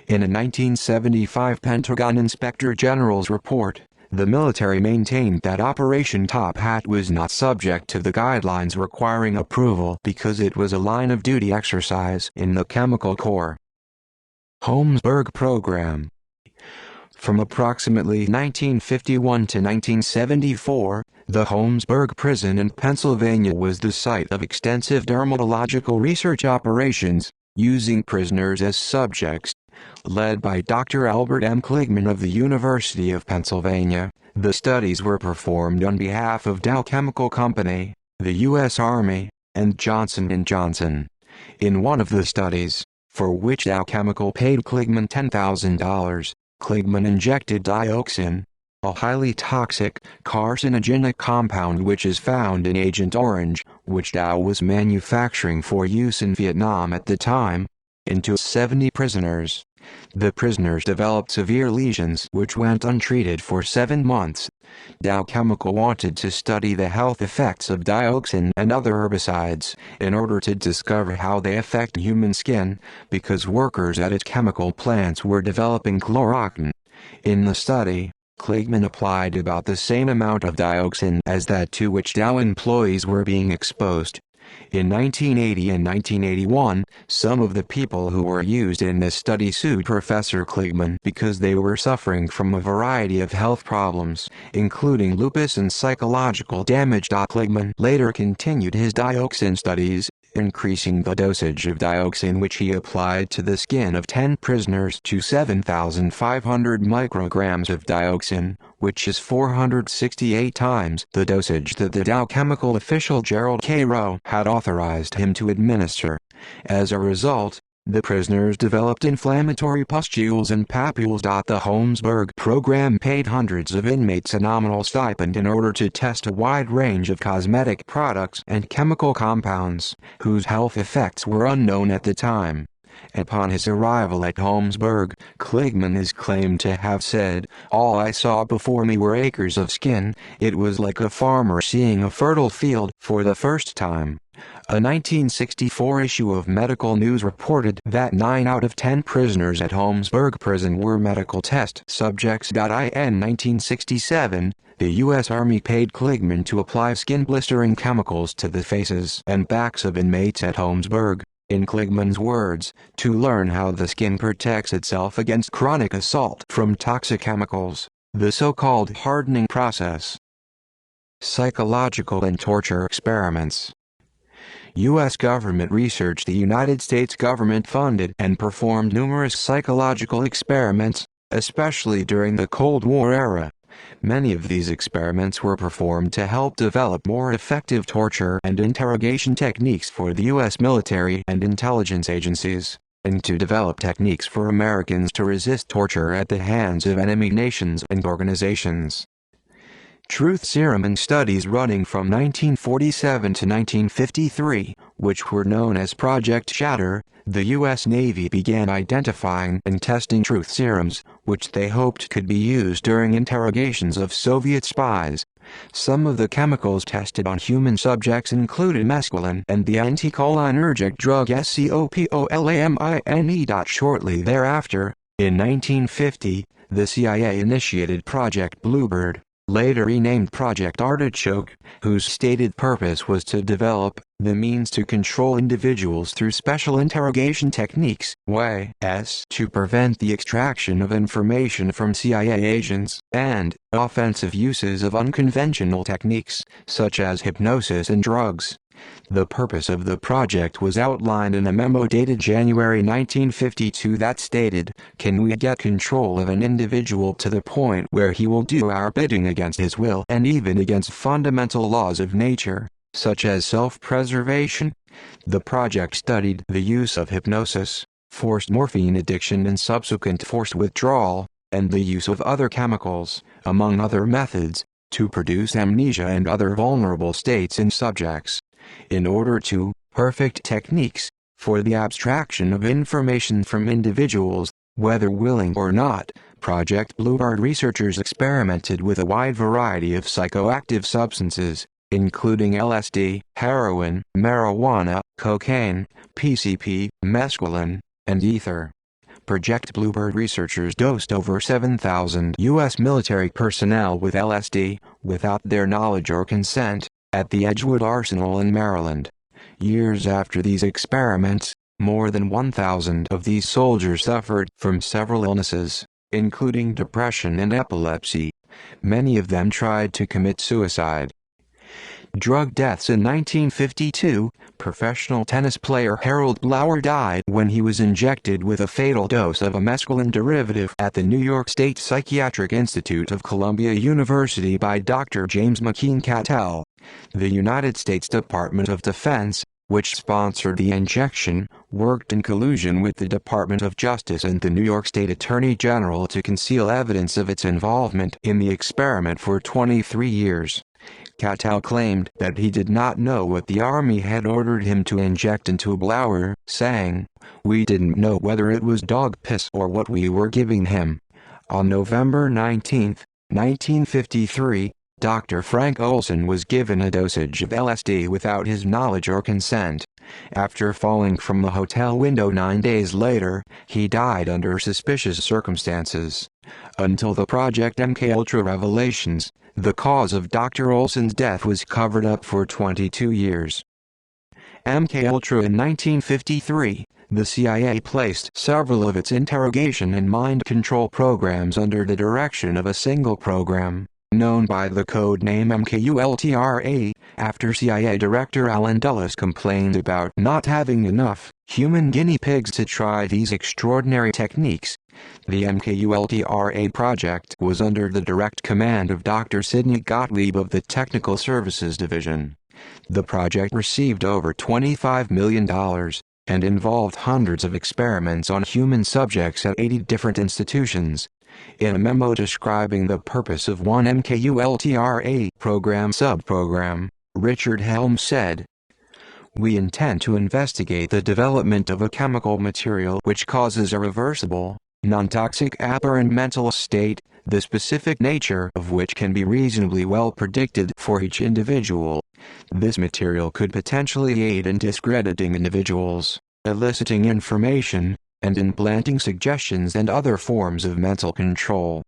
In a 1975 Pentagon Inspector General's report, the military maintained that Operation Top Hat was not subject to the guidelines requiring approval because it was a line-of-duty exercise in the Chemical Corps. Holmesburg Program. From approximately 1951 to 1974, the Holmesburg Prison in Pennsylvania was the site of extensive dermatological research operations, using prisoners as subjects. Led by Dr. Albert M. Kligman of the University of Pennsylvania, the studies were performed on behalf of Dow Chemical Company, the U.S. Army, and Johnson & Johnson. In one of the studies, for which Dow Chemical paid Kligman $10,000, Kligman injected dioxin, a highly toxic, carcinogenic compound which is found in Agent Orange, which Dow was manufacturing for use in Vietnam at the time, into 70 prisoners. The prisoners developed severe lesions which went untreated for 7 months. Dow Chemical wanted to study the health effects of dioxin and other herbicides in order to discover how they affect human skin, because workers at its chemical plants were developing chloroquine. In the study, Kligman applied about the same amount of dioxin as that to which Dow employees were being exposed. In 1980 and 1981, some of the people who were used in this study sued Professor Kligman because they were suffering from a variety of health problems, including lupus and psychological damage. Kligman later continued his dioxin studies, increasing the dosage of dioxin which he applied to the skin of 10 prisoners to 7,500 micrograms of dioxin, which is 468 times the dosage that the Dow Chemical official Gerald K. Rowe had authorized him to administer. As a result, the prisoners developed inflammatory pustules and papules. The Holmesburg program paid hundreds of inmates a nominal stipend in order to test a wide range of cosmetic products and chemical compounds, whose health effects were unknown at the time. Upon his arrival at Holmesburg, Kligman is claimed to have said, "All I saw before me were acres of skin. It was like a farmer seeing a fertile field for the first time." A 1964 issue of Medical News reported that 9 out of 10 prisoners at Holmesburg Prison were medical test subjects. In 1967, the U.S. Army paid Kligman to apply skin-blistering chemicals to the faces and backs of inmates at Holmesburg, in Kligman's words, to learn how the skin protects itself against chronic assault from toxic chemicals, the so-called hardening process. Psychological and torture experiments. U.S. government research. The United States government funded and performed numerous psychological experiments, especially during the Cold War era. Many of these experiments were performed to help develop more effective torture and interrogation techniques for the U.S. military and intelligence agencies, and to develop techniques for Americans to resist torture at the hands of enemy nations and organizations. Truth serum and studies running from 1947 to 1953, which were known as Project Shatter, the U.S. Navy began identifying and testing truth serums, which they hoped could be used during interrogations of Soviet spies. Some of the chemicals tested on human subjects included mescaline and the anticholinergic drug scopolamine. Shortly thereafter, in 1950, the CIA initiated Project Bluebird, later renamed Project Artichoke, whose stated purpose was to develop the means to control individuals through special interrogation techniques (WAS) to prevent the extraction of information from CIA agents, and offensive uses of unconventional techniques, such as hypnosis and drugs. The purpose of the project was outlined in a memo dated January 1952 that stated, "Can we get control of an individual to the point where he will do our bidding against his will and even against fundamental laws of nature, such as self-preservation?" The project studied the use of hypnosis, forced morphine addiction and subsequent forced withdrawal, and the use of other chemicals, among other methods, to produce amnesia and other vulnerable states in subjects. In order to perfect techniques for the abstraction of information from individuals, whether willing or not, Project Bluebird researchers experimented with a wide variety of psychoactive substances, including LSD, heroin, marijuana, cocaine, PCP, mescaline, and ether. Project Bluebird researchers dosed over 7,000 U.S. military personnel with LSD, without their knowledge or consent, at the Edgewood Arsenal in Maryland. Years after these experiments, more than 1,000 of these soldiers suffered from several illnesses, including depression and epilepsy. Many of them tried to commit suicide. Drug deaths in 1952, professional tennis player Harold Blower died when he was injected with a fatal dose of a mescaline derivative at the New York State Psychiatric Institute of Columbia University by Dr. James McKean Cattell. The United States Department of Defense, which sponsored the injection, worked in collusion with the Department of Justice and the New York State Attorney General to conceal evidence of its involvement in the experiment for 23 years. Cattell claimed that he did not know what the Army had ordered him to inject into Blower, saying, "We didn't know whether it was dog piss or what we were giving him." On November 19, 1953, Dr. Frank Olson was given a dosage of LSD without his knowledge or consent. After falling from the hotel window 9 days later, he died under suspicious circumstances. Until the Project MKUltra revelations, the cause of Dr. Olson's death was covered up for 22 years. MKUltra in 1953, the CIA placed several of its interrogation and mind control programs under the direction of a single program, known by the code name MKUltra, after CIA Director Allen Dulles complained about not having enough human guinea pigs to try these extraordinary techniques. The MKUltra project was under the direct command of Dr. Sidney Gottlieb of the Technical Services Division. The project received over $25 million, and involved hundreds of experiments on human subjects at 80 different institutions. In a memo describing the purpose of one MKUltra program subprogram, Richard Helms said, "We intend to investigate the development of a chemical material which causes a reversible, non-toxic apparent mental state, the specific nature of which can be reasonably well predicted for each individual. This material could potentially aid in discrediting individuals, eliciting information, and implanting suggestions and other forms of mental control."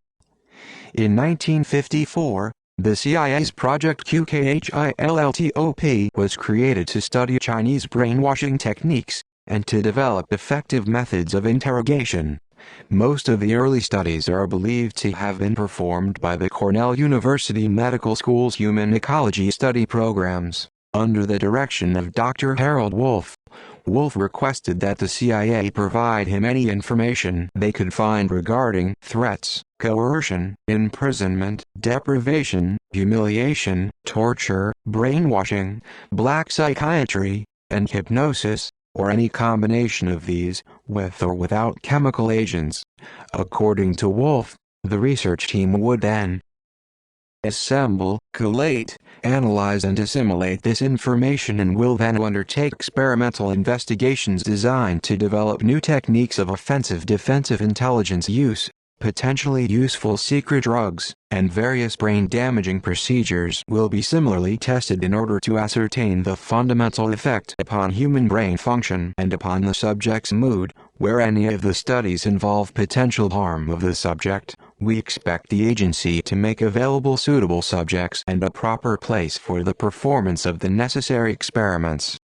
In 1954, the CIA's Project QKHILLTOP was created to study Chinese brainwashing techniques, and to develop effective methods of interrogation. Most of the early studies are believed to have been performed by the Cornell University Medical School's Human Ecology Study programs, under the direction of Dr. Harold Wolff. Wolff requested that the CIA provide him any information they could find regarding threats, coercion, imprisonment, deprivation, humiliation, torture, brainwashing, black psychiatry, and hypnosis, or any combination of these, with or without chemical agents. According to Wolff, the research team would then assemble, collate, analyze and assimilate this information, and will then undertake experimental investigations designed to develop new techniques of offensive defensive intelligence use, potentially useful secret drugs, and various brain-damaging procedures will be similarly tested in order to ascertain the fundamental effect upon human brain function and upon the subject's mood, where any of the studies involve potential harm of the subject. We expect the agency to make available suitable subjects and a proper place for the performance of the necessary experiments.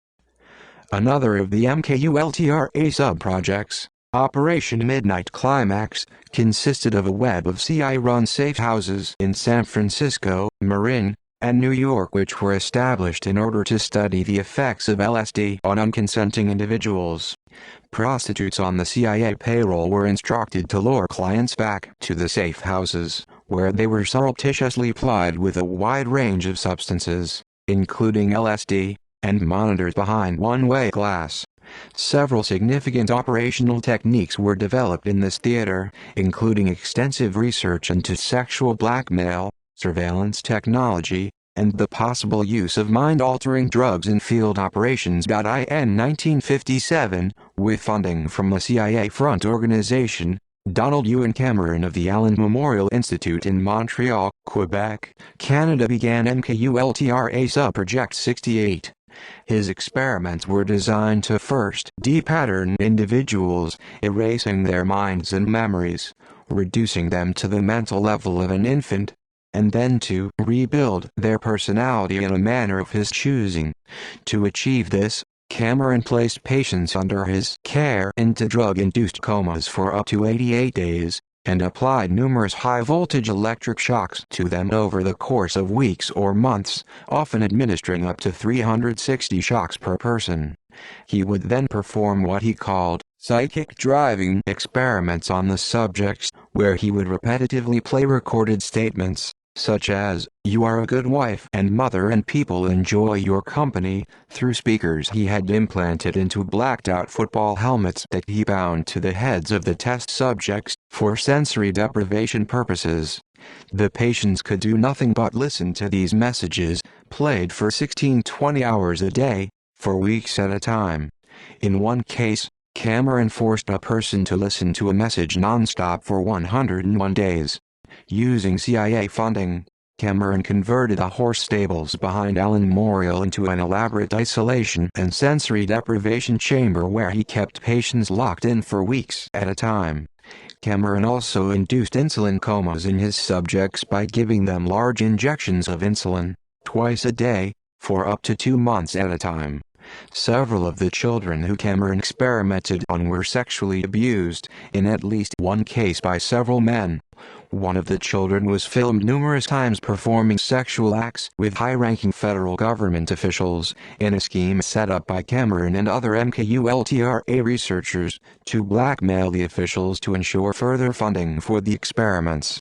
Another of the MKULTRA sub-projects, Operation Midnight Climax, consisted of a web of CIA-run safe houses in San Francisco, Marin, and New York which were established in order to study the effects of LSD on unconsenting individuals. Prostitutes on the CIA payroll were instructed to lure clients back to the safe houses, where they were surreptitiously plied with a wide range of substances, including LSD, and monitors behind one-way glass. Several significant operational techniques were developed in this theater, including extensive research into sexual blackmail, surveillance technology, and the possible use of mind-altering drugs in field operations. In 1957, with funding from the CIA front organization, Donald Ewan Cameron of the Allen Memorial Institute in Montreal, Quebec, Canada began MKULTRA Sub-Project 68. His experiments were designed to first depattern individuals, erasing their minds and memories, reducing them to the mental level of an infant, and then to rebuild their personality in a manner of his choosing. To achieve this, Cameron placed patients under his care into drug-induced comas for up to 88 days, and applied numerous high-voltage electric shocks to them over the course of weeks or months, often administering up to 360 shocks per person. He would then perform what he called psychic driving experiments on the subjects, where he would repetitively play recorded statements, such as, "You are a good wife and mother and people enjoy your company," through speakers he had implanted into blacked-out football helmets that he bound to the heads of the test subjects, for sensory deprivation purposes. The patients could do nothing but listen to these messages, played for 16-20 hours a day, for weeks at a time. In one case, Cameron forced a person to listen to a message non-stop for 101 days. Using CIA funding, Cameron converted the horse stables behind Allen Memorial into an elaborate isolation and sensory deprivation chamber where he kept patients locked in for weeks at a time. Cameron also induced insulin comas in his subjects by giving them large injections of insulin, twice a day, for up to 2 months at a time. Several of the children who Cameron experimented on were sexually abused, in at least one case by several men. One of the children was filmed numerous times performing sexual acts with high-ranking federal government officials, in a scheme set up by Cameron and other MKULTRA researchers, to blackmail the officials to ensure further funding for the experiments.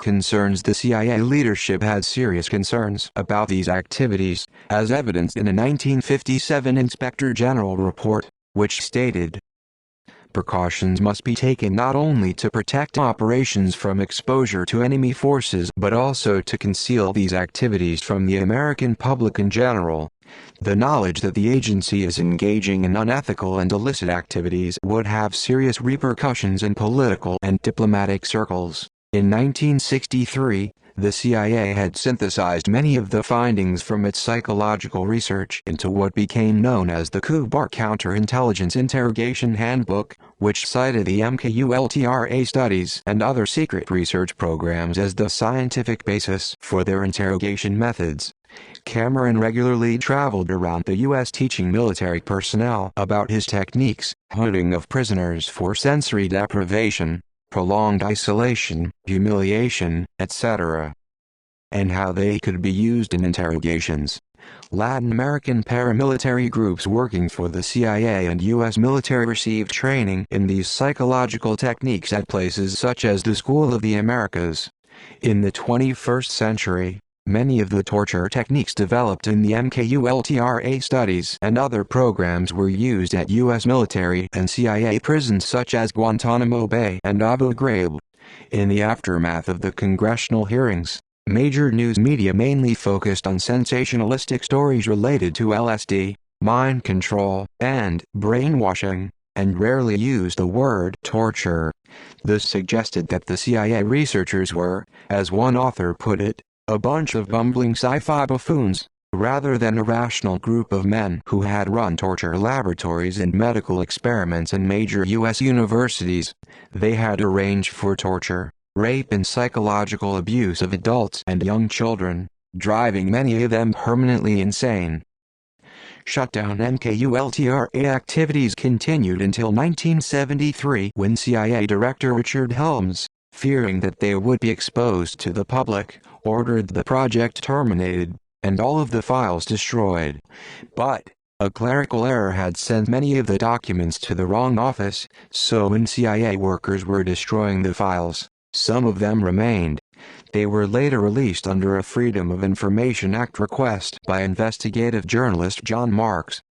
The CIA leadership had serious concerns about these activities, as evidenced in a 1957 Inspector General report, which stated, "Precautions must be taken not only to protect operations from exposure to enemy forces but also to conceal these activities from the American public in general. The knowledge that the agency is engaging in unethical and illicit activities would have serious repercussions in political and diplomatic circles." In 1963, the CIA had synthesized many of the findings from its psychological research into what became known as the Kubar Counterintelligence Interrogation Handbook, which cited the MKULTRA studies and other secret research programs as the scientific basis for their interrogation methods. Cameron regularly traveled around the U.S. teaching military personnel about his techniques, hunting of prisoners for sensory deprivation, prolonged isolation, humiliation, etc., and how they could be used in interrogations. Latin American paramilitary groups working for the CIA and U.S. military received training in these psychological techniques at places such as the School of the Americas. In the 21st century, many of the torture techniques developed in the MKULTRA studies and other programs were used at U.S. military and CIA prisons such as Guantanamo Bay and Abu Ghraib. In the aftermath of the congressional hearings, major news media mainly focused on sensationalistic stories related to LSD, mind control, and brainwashing, and rarely used the word torture. This suggested that the CIA researchers were, as one author put it, a bunch of bumbling sci-fi buffoons, rather than a rational group of men who had run torture laboratories and medical experiments in major U.S. universities. They had arranged for torture, rape and psychological abuse of adults and young children, driving many of them permanently insane. Shutdown MKULTRA activities continued until 1973 when CIA Director Richard Helms, fearing that they would be exposed to the public, ordered the project terminated, and all of the files destroyed. But a clerical error had sent many of the documents to the wrong office, so when CIA workers were destroying the files, some of them remained. They were later released under a Freedom of Information Act request by investigative journalist John Marks.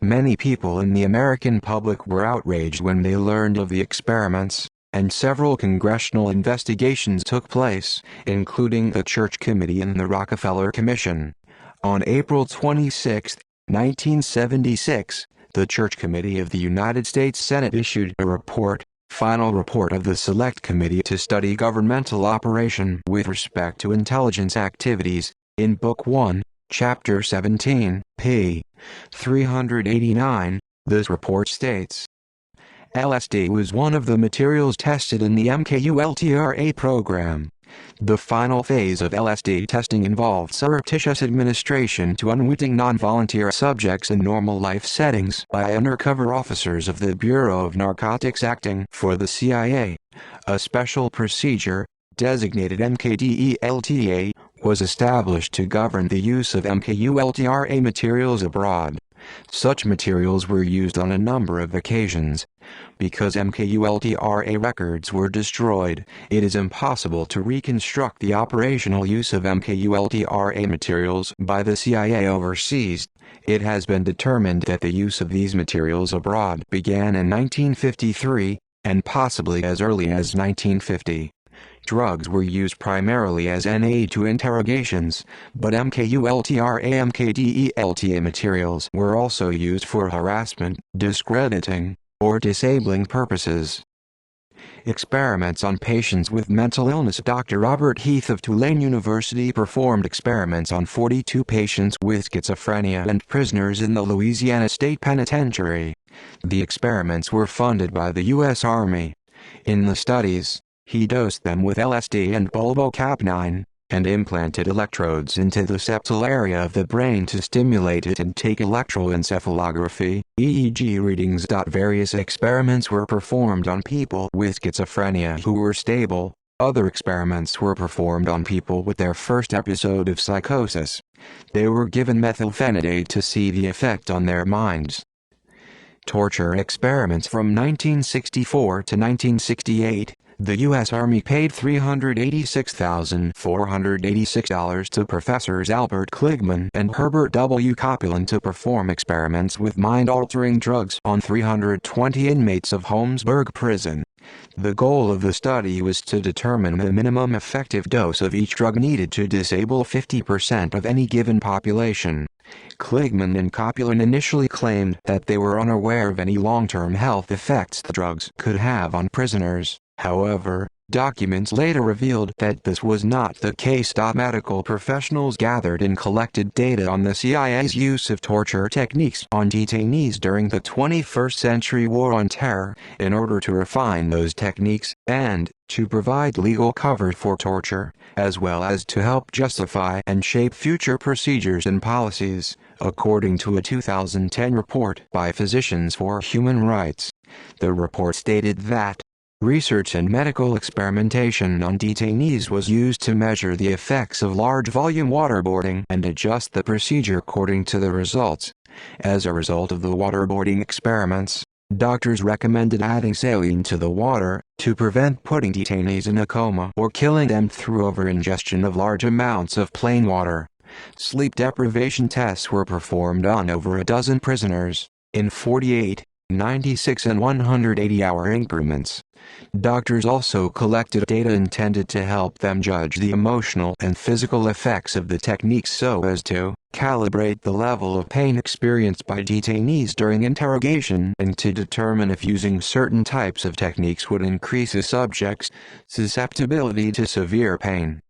Many people in the American public were outraged when they learned of the experiments, and several congressional investigations took place, including the Church Committee and the Rockefeller Commission. On April 26, 1976, the Church Committee of the United States Senate issued a report, Final Report of the Select Committee to Study Governmental Operation with Respect to Intelligence Activities, in Book 1, Chapter 17, p. 389. This report states, LSD was one of the materials tested in the MKULTRA program. The final phase of LSD testing involved surreptitious administration to unwitting non-volunteer subjects in normal life settings by undercover officers of the Bureau of Narcotics acting for the CIA. A special procedure, designated MKDELTA, was established to govern the use of MKULTRA materials abroad. Such materials were used on a number of occasions. Because MKULTRA records were destroyed, it is impossible to reconstruct the operational use of MKULTRA materials by the CIA overseas. It has been determined that the use of these materials abroad began in 1953, and possibly as early as 1950. Drugs were used primarily as an aid to interrogations, but MKULTRA-MKDELTA materials were also used for harassment, discrediting, or disabling purposes. Experiments on patients with mental illness. Dr. Robert Heath of Tulane University performed experiments on 42 patients with schizophrenia and prisoners in the Louisiana State Penitentiary. The experiments were funded by the U.S. Army. In the studies, he dosed them with LSD and bulbocapnine, and implanted electrodes into the septal area of the brain to stimulate it and take electroencephalography, EEG readings. Various experiments were performed on people with schizophrenia who were stable. Other experiments were performed on people with their first episode of psychosis. They were given methylphenidate to see the effect on their minds. Torture experiments. From 1964 to 1968, the U.S. Army paid $386,486 to Professors Albert Kligman and Herbert W. Copeland to perform experiments with mind-altering drugs on 320 inmates of Holmesburg Prison. The goal of the study was to determine the minimum effective dose of each drug needed to disable 50% of any given population. Kligman and Copeland initially claimed that they were unaware of any long-term health effects the drugs could have on prisoners. However, documents later revealed that this was not the case. Medical professionals gathered and collected data on the CIA's use of torture techniques on detainees during the 21st century war on terror, in order to refine those techniques, and to provide legal cover for torture, as well as to help justify and shape future procedures and policies, according to a 2010 report by Physicians for Human Rights. The report stated that research and medical experimentation on detainees was used to measure the effects of large-volume waterboarding and adjust the procedure according to the results. As a result of the waterboarding experiments, doctors recommended adding saline to the water to prevent putting detainees in a coma or killing them through over-ingestion of large amounts of plain water. Sleep deprivation tests were performed on over a dozen prisoners, in 48, 96 and 180-hour increments. Doctors also collected data intended to help them judge the emotional and physical effects of the techniques so as to calibrate the level of pain experienced by detainees during interrogation and to determine if using certain types of techniques would increase a subject's susceptibility to severe pain.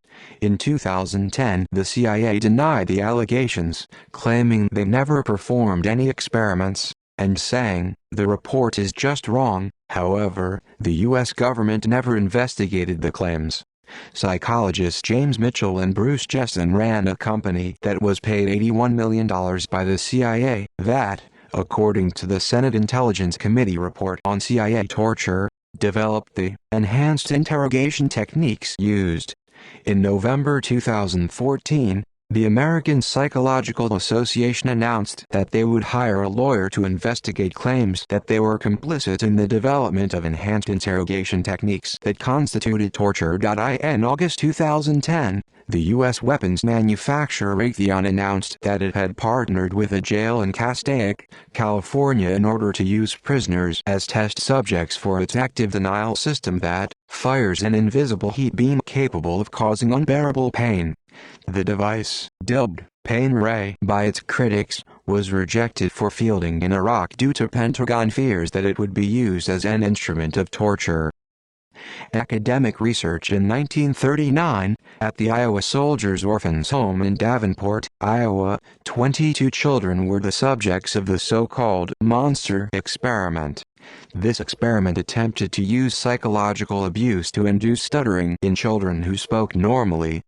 In 2010, the CIA denied the allegations, claiming they never performed any experiments. and saying, "The report is just wrong." However, the U.S. government never investigated the claims. Psychologists James Mitchell and Bruce Jessen ran a company that was paid $81 million by the CIA that, according to the Senate Intelligence Committee report on CIA torture, developed the enhanced interrogation techniques used. In November 2014, the American Psychological Association announced that they would hire a lawyer to investigate claims that they were complicit in the development of enhanced interrogation techniques that constituted torture. In August 2010, the U.S. weapons manufacturer Raytheon announced that it had partnered with a jail in Castaic, California in order to use prisoners as test subjects for its active denial system that fires an invisible heat beam capable of causing unbearable pain. The device, dubbed Pain Ray by its critics, was rejected for fielding in Iraq due to Pentagon fears that it would be used as an instrument of torture. Academic research in 1939, at the Iowa Soldiers' Orphans Home in Davenport, Iowa, 22 children were the subjects of the so-called monster experiment. This experiment attempted to use psychological abuse to induce stuttering in children who spoke normally.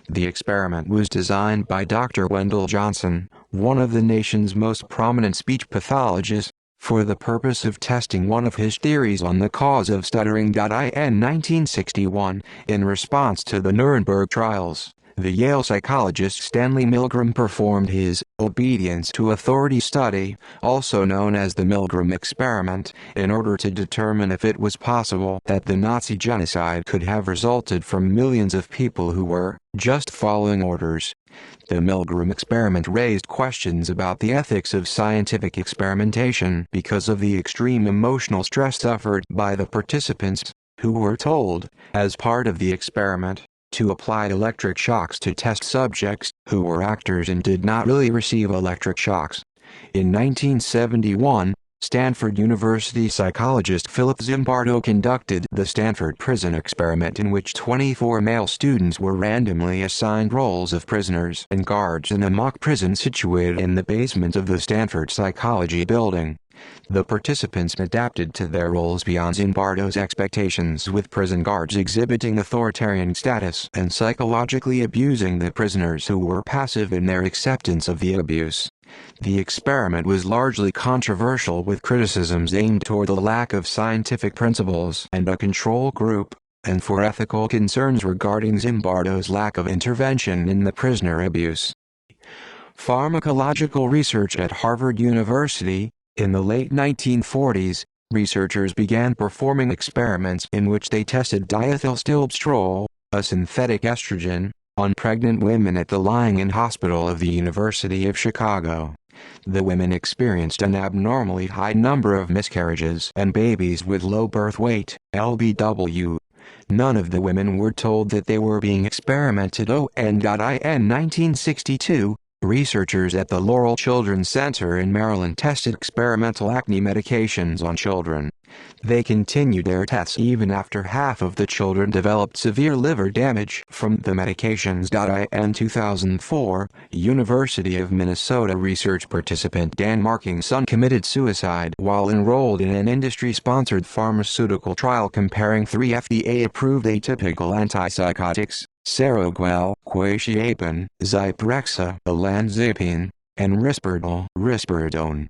The experiment was designed by Dr. Wendell Johnson, one of the nation's most prominent speech pathologists, for the purpose of testing one of his theories on the cause of stuttering. In 1961, in response to the Nuremberg trials, the Yale psychologist Stanley Milgram performed his obedience to authority study, also known as the Milgram experiment, in order to determine if it was possible that the Nazi genocide could have resulted from millions of people who were just following orders. The Milgram experiment raised questions about the ethics of scientific experimentation because of the extreme emotional stress suffered by the participants, who were told, as part of the experiment, to apply electric shocks to test subjects who were actors and did not really receive electric shocks. In 1971, Stanford University psychologist Philip Zimbardo conducted the Stanford Prison Experiment, in which 24 male students were randomly assigned roles of prisoners and guards in a mock prison situated in the basement of the Stanford Psychology Building. The participants adapted to their roles beyond Zimbardo's expectations, with prison guards exhibiting authoritarian status and psychologically abusing the prisoners who were passive in their acceptance of the abuse. The experiment was largely controversial, with criticisms aimed toward the lack of scientific principles and a control group, and for ethical concerns regarding Zimbardo's lack of intervention in the prisoner abuse. Pharmacological research at Harvard University. In the late 1940s, researchers began performing experiments in which they tested diethylstilbestrol, a synthetic estrogen, on pregnant women at the lying-in hospital of the University of Chicago. The women experienced an abnormally high number of miscarriages and babies with low birth weight, LBW. None of the women were told that they were being experimented on. In 1962, researchers at the Laurel Children's Center in Maryland tested experimental acne medications on children. They continued their tests even after half of the children developed severe liver damage from the medications. In 2004, University of Minnesota research participant Dan Marking's son committed suicide while enrolled in an industry-sponsored pharmaceutical trial comparing 3 FDA-approved atypical antipsychotics: Seroquel, quetiapine, Zyprexa, olanzapine, and risperidone.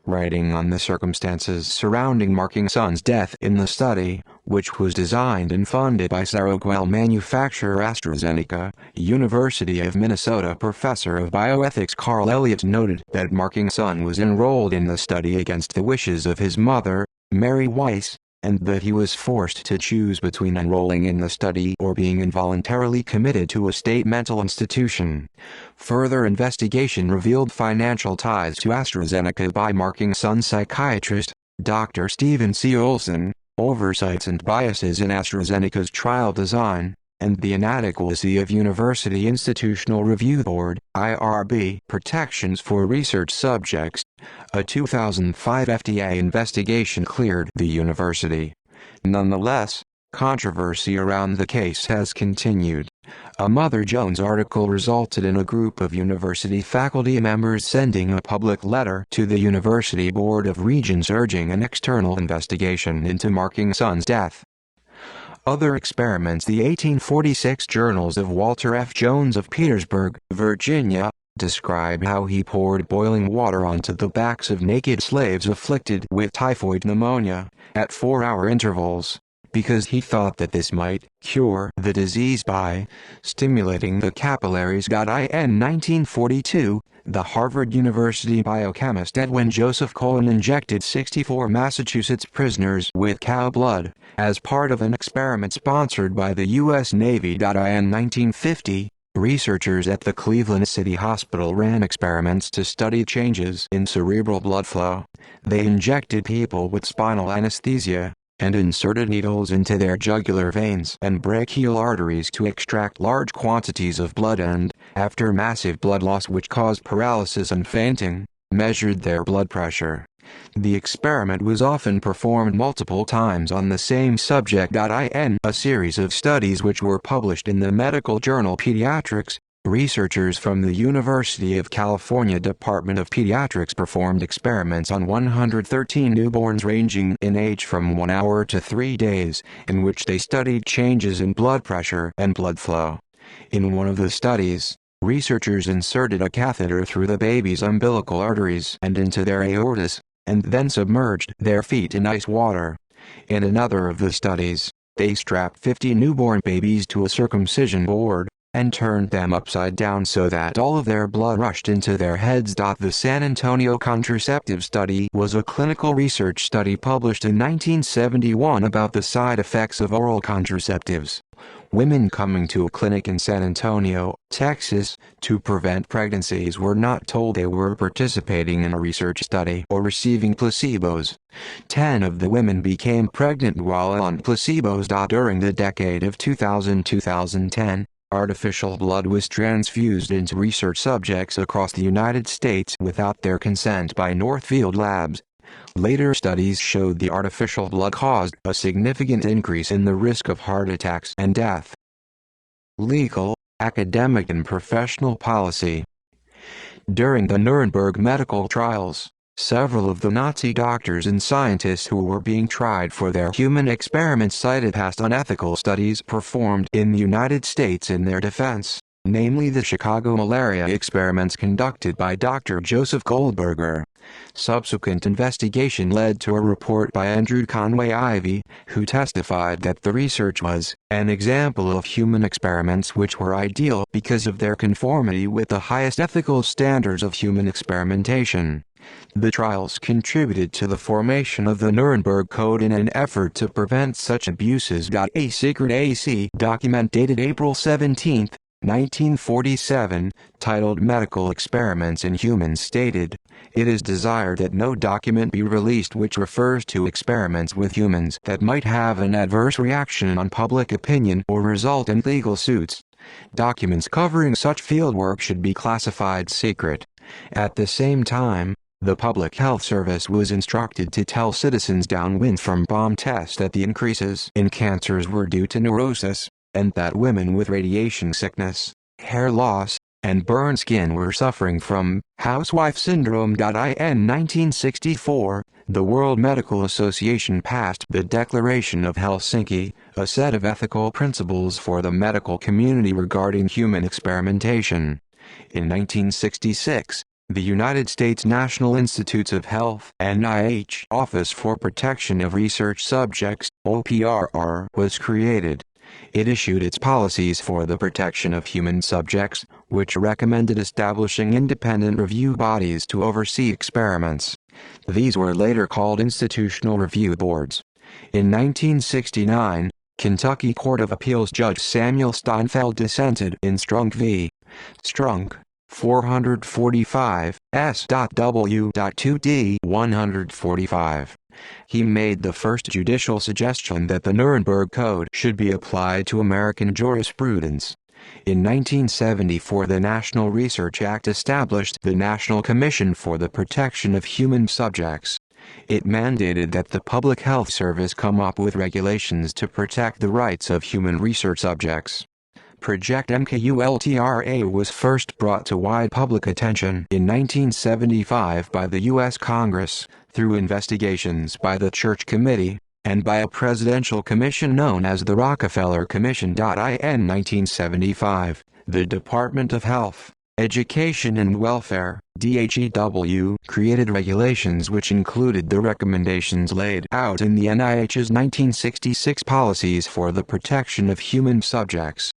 Writing on the circumstances surrounding Marking's son's death in the study, which was designed and funded by Seroquel manufacturer AstraZeneca, University of Minnesota professor of bioethics Carl Elliott noted that Marking's son was enrolled in the study against the wishes of his mother, Mary Weiss, and that he was forced to choose between enrolling in the study or being involuntarily committed to a state mental institution. Further investigation revealed financial ties to AstraZeneca by Marking's son's psychiatrist, Dr. Stephen C. Olson, oversights and biases in AstraZeneca's trial design, and the inadequacy of University Institutional Review Board (IRB) protections for research subjects. A 2005 FDA investigation cleared the university. Nonetheless, Controversy around the case has continued. A Mother Jones article resulted in a group of university faculty members sending a public letter to the University Board of Regents urging an external investigation into Marking Son's death. Other experiments. The 1846 Journals of Walter F. Jones of Petersburg, Virginia, describe how he poured boiling water onto the backs of naked slaves afflicted with typhoid pneumonia, at 4-hour intervals, because he thought that this might cure the disease by stimulating the capillaries. In 1942, the Harvard University biochemist Edwin Joseph Cohen injected 64 Massachusetts prisoners with cow blood, as part of an experiment sponsored by the U.S. Navy. In 1950, researchers at the Cleveland City Hospital ran experiments to study changes in cerebral blood flow. They injected people with spinal anesthesia, and inserted needles into their jugular veins and brachial arteries to extract large quantities of blood and, after massive blood loss which caused paralysis and fainting, measured their blood pressure. The experiment was often performed multiple times on the same subject. In a series of studies which were published in the medical journal Pediatrics, researchers from the University of California Department of Pediatrics performed experiments on 113 newborns ranging in age from 1 hour to 3 days, in which they studied changes in blood pressure and blood flow. In one of the studies, researchers inserted a catheter through the baby's umbilical arteries and into their aortas, and then submerged their feet in ice water. In another of the studies, they strapped 50 newborn babies to a circumcision board, and turned them upside down so that all of their blood rushed into their heads. The San Antonio contraceptive study was a clinical research study published in 1971 about the side effects of oral contraceptives. Women coming to a clinic in San Antonio, Texas, to prevent pregnancies were not told they were participating in a research study or receiving placebos. 10 of the women became pregnant while on placebos. During the decade of 2000-2010, artificial blood was transfused into research subjects across the United States without their consent by Northfield Labs. Later studies showed the artificial blood caused a significant increase in the risk of heart attacks and death. Legal, academic and professional policy. During the Nuremberg medical trials, several of the Nazi doctors and scientists who were being tried for their human experiments cited past unethical studies performed in the United States in their defense, namely the Chicago malaria experiments conducted by Dr. Joseph Goldberger. Subsequent investigation led to a report by Andrew Conway Ivy, who testified that the research was an example of human experiments which were ideal because of their conformity with the highest ethical standards of human experimentation. The trials contributed to the formation of the Nuremberg Code in an effort to prevent such abuses. A secret AC document dated April 17, 1947, titled Medical Experiments in Humans stated, "It is desired that no document be released which refers to experiments with humans that might have an adverse reaction on public opinion or result in legal suits. Documents covering such fieldwork should be classified secret." At the same time, the Public Health Service was instructed to tell citizens downwind from bomb tests that the increases in cancers were due to neurosis, and that women with radiation sickness, hair loss, and burned skin were suffering from housewife syndrome. In 1964, the World Medical Association passed the Declaration of Helsinki, a set of ethical principles for the medical community regarding human experimentation. In 1966, the United States National Institutes of Health (NIH) Office for Protection of Research Subjects (OPRR) was created. It issued its policies for the protection of human subjects, which recommended establishing independent review bodies to oversee experiments. These were later called institutional review boards. In 1969, Kentucky Court of Appeals Judge Samuel Steinfeld dissented in Strunk v. Strunk, 445 S.W.2d 145. He made the first judicial suggestion that the Nuremberg Code should be applied to American jurisprudence. In 1974, the National Research Act established the National Commission for the Protection of Human Subjects. It mandated that the Public Health Service come up with regulations to protect the rights of human research subjects. Project MKUltra was first brought to wide public attention in 1975 by the U.S. Congress, through investigations by the Church Committee, and by a presidential commission known as the Rockefeller Commission. In 1975, the Department of Health, Education and Welfare (DHEW) created regulations which included the recommendations laid out in the NIH's 1966 Policies for the Protection of Human Subjects.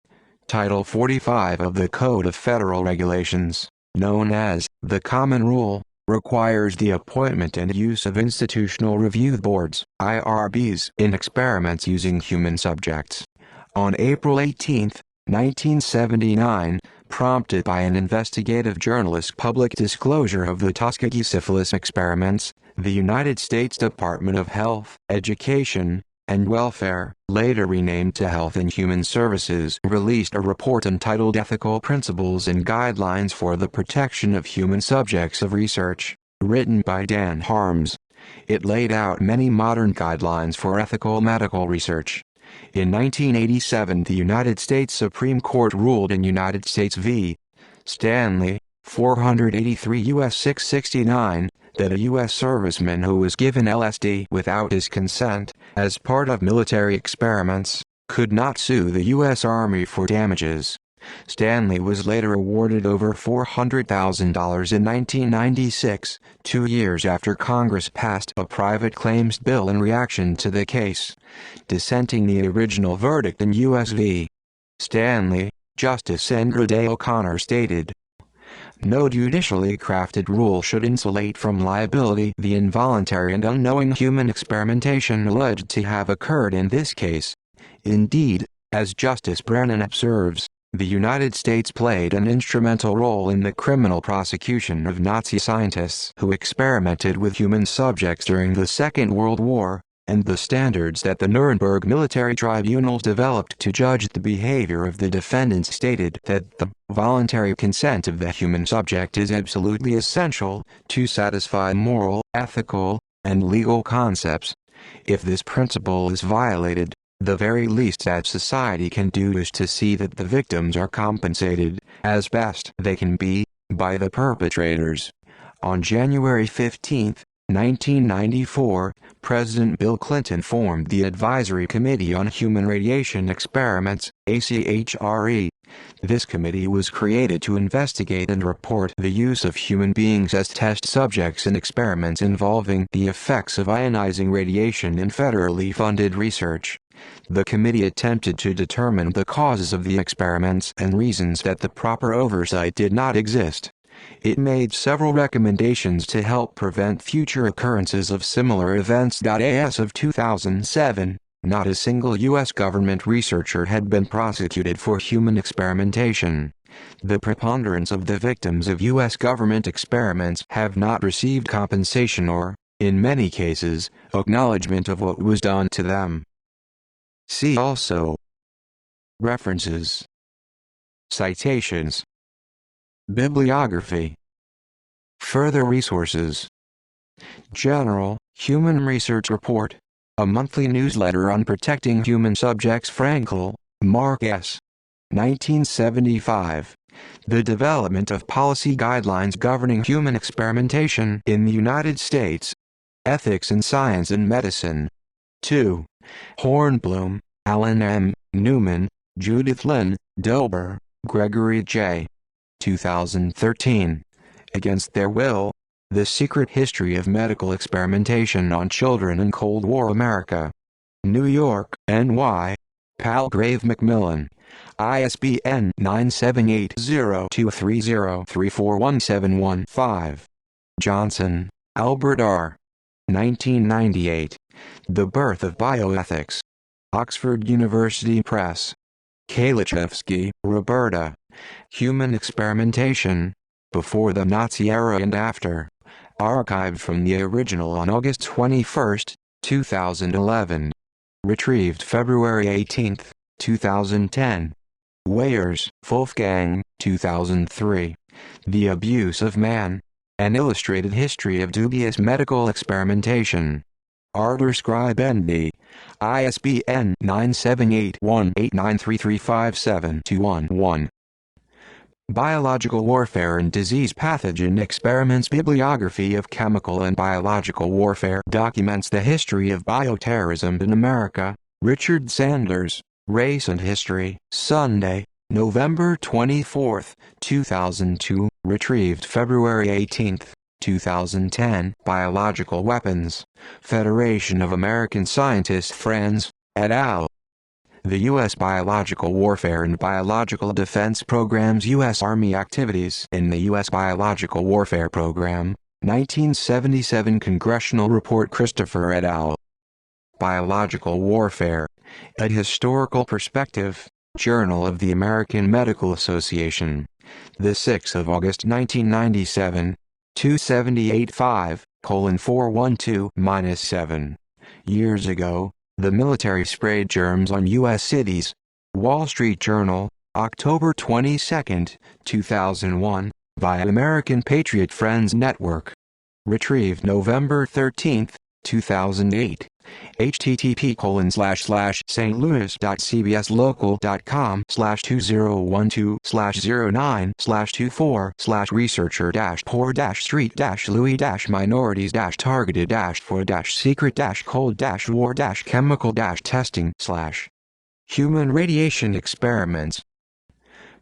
Title 45 of the Code of Federal Regulations, known as the Common Rule, requires the appointment and use of institutional review boards (IRBs) in experiments using human subjects. On April 18, 1979, prompted by an investigative journalist's public disclosure of the Tuskegee syphilis experiments, the United States Department of Health, Education, and Welfare, later renamed to Health and Human Services, released a report entitled Ethical Principles and Guidelines for the Protection of Human Subjects of Research, written by Dan Harms. It laid out many modern guidelines for ethical medical research. In 1987, the United States Supreme Court ruled in United States v. Stanley, 483 U.S. 669, that a U.S. serviceman who was given LSD without his consent, as part of military experiments, could not sue the U.S. Army for damages. Stanley was later awarded over $400,000 in 1996, 2 years after Congress passed a private claims bill in reaction to the case. Dissenting the original verdict in U.S. v. Stanley, Justice Sandra Day O'Connor stated, "No judicially crafted rule should insulate from liability the involuntary and unknowing human experimentation alleged to have occurred in this case. Indeed, as Justice Brennan observes, the United States played an instrumental role in the criminal prosecution of Nazi scientists who experimented with human subjects during the Second World War, and the standards that the Nuremberg military tribunals developed to judge the behavior of the defendants stated that the voluntary consent of the human subject is absolutely essential to satisfy moral, ethical, and legal concepts. If this principle is violated, the very least that society can do is to see that the victims are compensated, as best they can be, by the perpetrators." On January 15, 1994, President Bill Clinton formed the Advisory Committee on Human Radiation Experiments, ACHRE. This committee was created to investigate and report the use of human beings as test subjects in experiments involving the effects of ionizing radiation in federally funded research. The committee attempted to determine the causes of the experiments and reasons that the proper oversight did not exist. It made several recommendations to help prevent future occurrences of similar events. As of 2007, not a single U.S. government researcher had been prosecuted for human experimentation. The preponderance of the victims of U.S. government experiments have not received compensation or, in many cases, acknowledgement of what was done to them. See also: References, Citations, Bibliography, Further resources. General, Human Research Report, a monthly newsletter on protecting human subjects. Frankel, Mark S. 1975. The Development of Policy Guidelines Governing Human Experimentation in the United States. Ethics in Science and Medicine. 2. Hornblum, Alan M., Newman, Judith Lynn, Dober, Gregory J. 2013. Against Their Will: The Secret History of Medical Experimentation on Children in Cold War America. New York, N.Y. Palgrave Macmillan. ISBN 978-0230-341715. Johnson, Albert R. 1998. The Birth of Bioethics. Oxford University Press. Kalichevsky, Roberta. Human Experimentation, Before the Nazi Era and After. Archived from the original on August 21, 2011. Retrieved February 18, 2010. Weyers, Wolfgang, 2003. The Abuse of Man. An Illustrated History of Dubious Medical Experimentation. Arthur Scribe N.D. ISBN 978-1-893357-211. Biological Warfare and Disease Pathogen Experiments. Bibliography of Chemical and Biological Warfare documents the history of bioterrorism in America. Richard Sanders, Race and History. Sunday, November 24, 2002. Retrieved February 18, 2010. Biological Weapons. Federation of American Scientists Friends, et al. The U.S. Biological Warfare and Biological Defense Programs. U.S. Army Activities in the U.S. Biological Warfare Program, 1977. Congressional Report. Christopher et al. Biological Warfare. A Historical Perspective. Journal of the American Medical Association. 6 August 1997. 278.5:412-7. Years ago, the military sprayed germs on U.S. cities. Wall Street Journal, October 22, 2001, via American Patriot Friends Network. Retrieved November 13, 2008. http://st.cbs.local.com/2012/researcher-poor-street-louis-minorities-targeted-for-secret-cold-war-chemical-testing/ Human Radiation Experiments.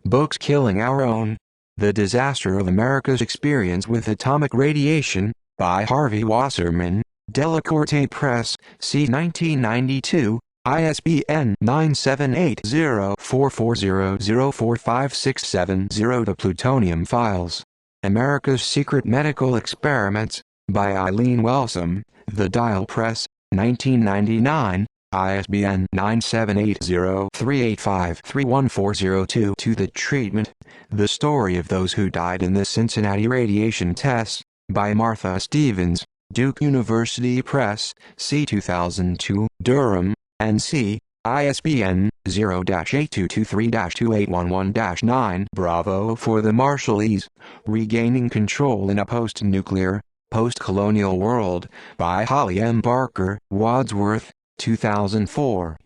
Books. Killing Our Own. The Disaster of America's Experience with Atomic Radiation, by Harvey Wasserman, Delacorte Press, c. 1992, ISBN 978-0-440-04567-0. The Plutonium Files. America's Secret Medical Experiments, by Eileen Wellsome, The Dial Press, 1999, ISBN 978-0-385-31402. To the Treatment. The Story of Those Who Died in the Cincinnati Radiation Tests, by Martha Stevens, Duke University Press, c. 2002, Durham, NC, ISBN 0-8223-2811-9. Bravo for the Marshallese. Regaining Control in a Post-Nuclear, Post-Colonial World, by Holly M. Barker, Wadsworth, 2004.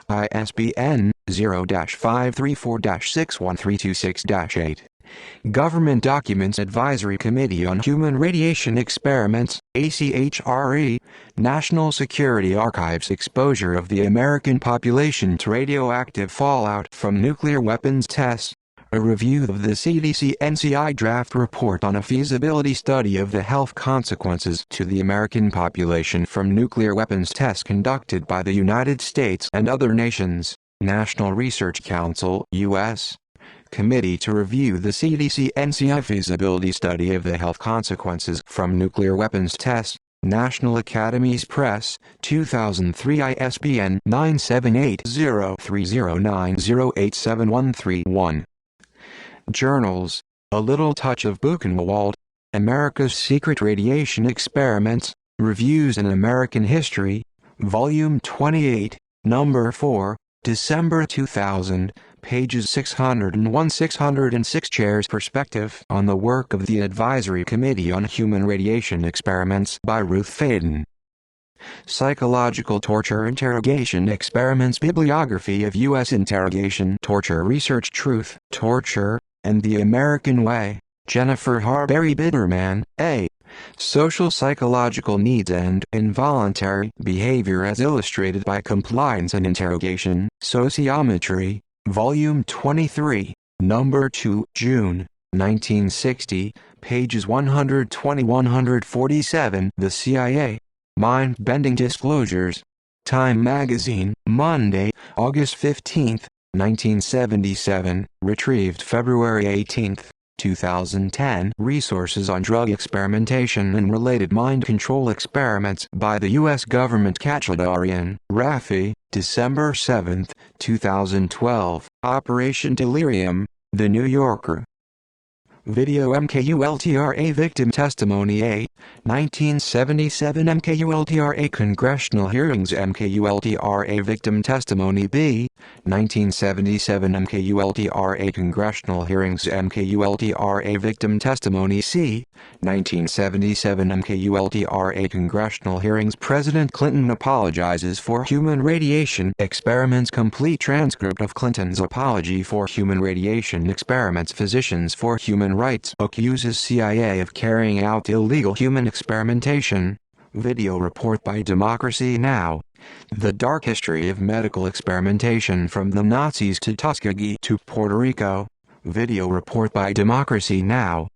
ISBN 0-534-61326-8. Government Documents. Advisory Committee on Human Radiation Experiments, ACHRE, National Security Archives. Exposure of the American population to radioactive fallout from nuclear weapons tests. A review of the CDC-NCI draft report on a feasibility study of the health consequences to the American population from nuclear weapons tests conducted by the United States and other nations. National Research Council, U.S. Committee to review the CDC-NCI feasibility study of the health consequences from nuclear weapons tests. National Academies Press, 2003. ISBN 978-0-309-08713-1. Journals. A Little Touch of Buchenwald. America's Secret Radiation Experiments, Reviews in American History, Volume 28, Number 4, December 2000, pages 601-606. Chairs Perspective on the Work of the Advisory Committee on Human Radiation Experiments, by Ruth Faden. Psychological Torture Interrogation Experiments. Bibliography of U.S. Interrogation Torture Research. Truth, Torture, and the American Way, Jennifer Harberry Bitterman, A. Social Psychological Needs and Involuntary Behavior as Illustrated by Compliance and Interrogation, Sociometry, Volume 23, Number 2, June, 1960, pages 120-147. The CIA. Mind-Bending Disclosures. Time Magazine, Monday, August 15, 1977, retrieved February 18, 2010. Resources on Drug Experimentation and Related Mind Control Experiments by the U.S. Government. Kachadarian, Rafi, December 7, 2012. Operation Delirium, The New Yorker. Video. MKULTRA Victim Testimony. A. 1977. MKULTRA Congressional Hearings. MKULTRA Victim Testimony. B. 1977 MKULTRA Congressional Hearings MKULTRA Victim Testimony c. 1977 MKULTRA Congressional Hearings President Clinton apologizes for human radiation experiments Complete transcript of Clinton's apology for human radiation experiments Physicians for Human Rights accuses CIA of carrying out illegal human experimentation. Video report by Democracy Now! The Dark History of Medical Experimentation from the Nazis to Tuskegee to Puerto Rico. Video report by Democracy Now!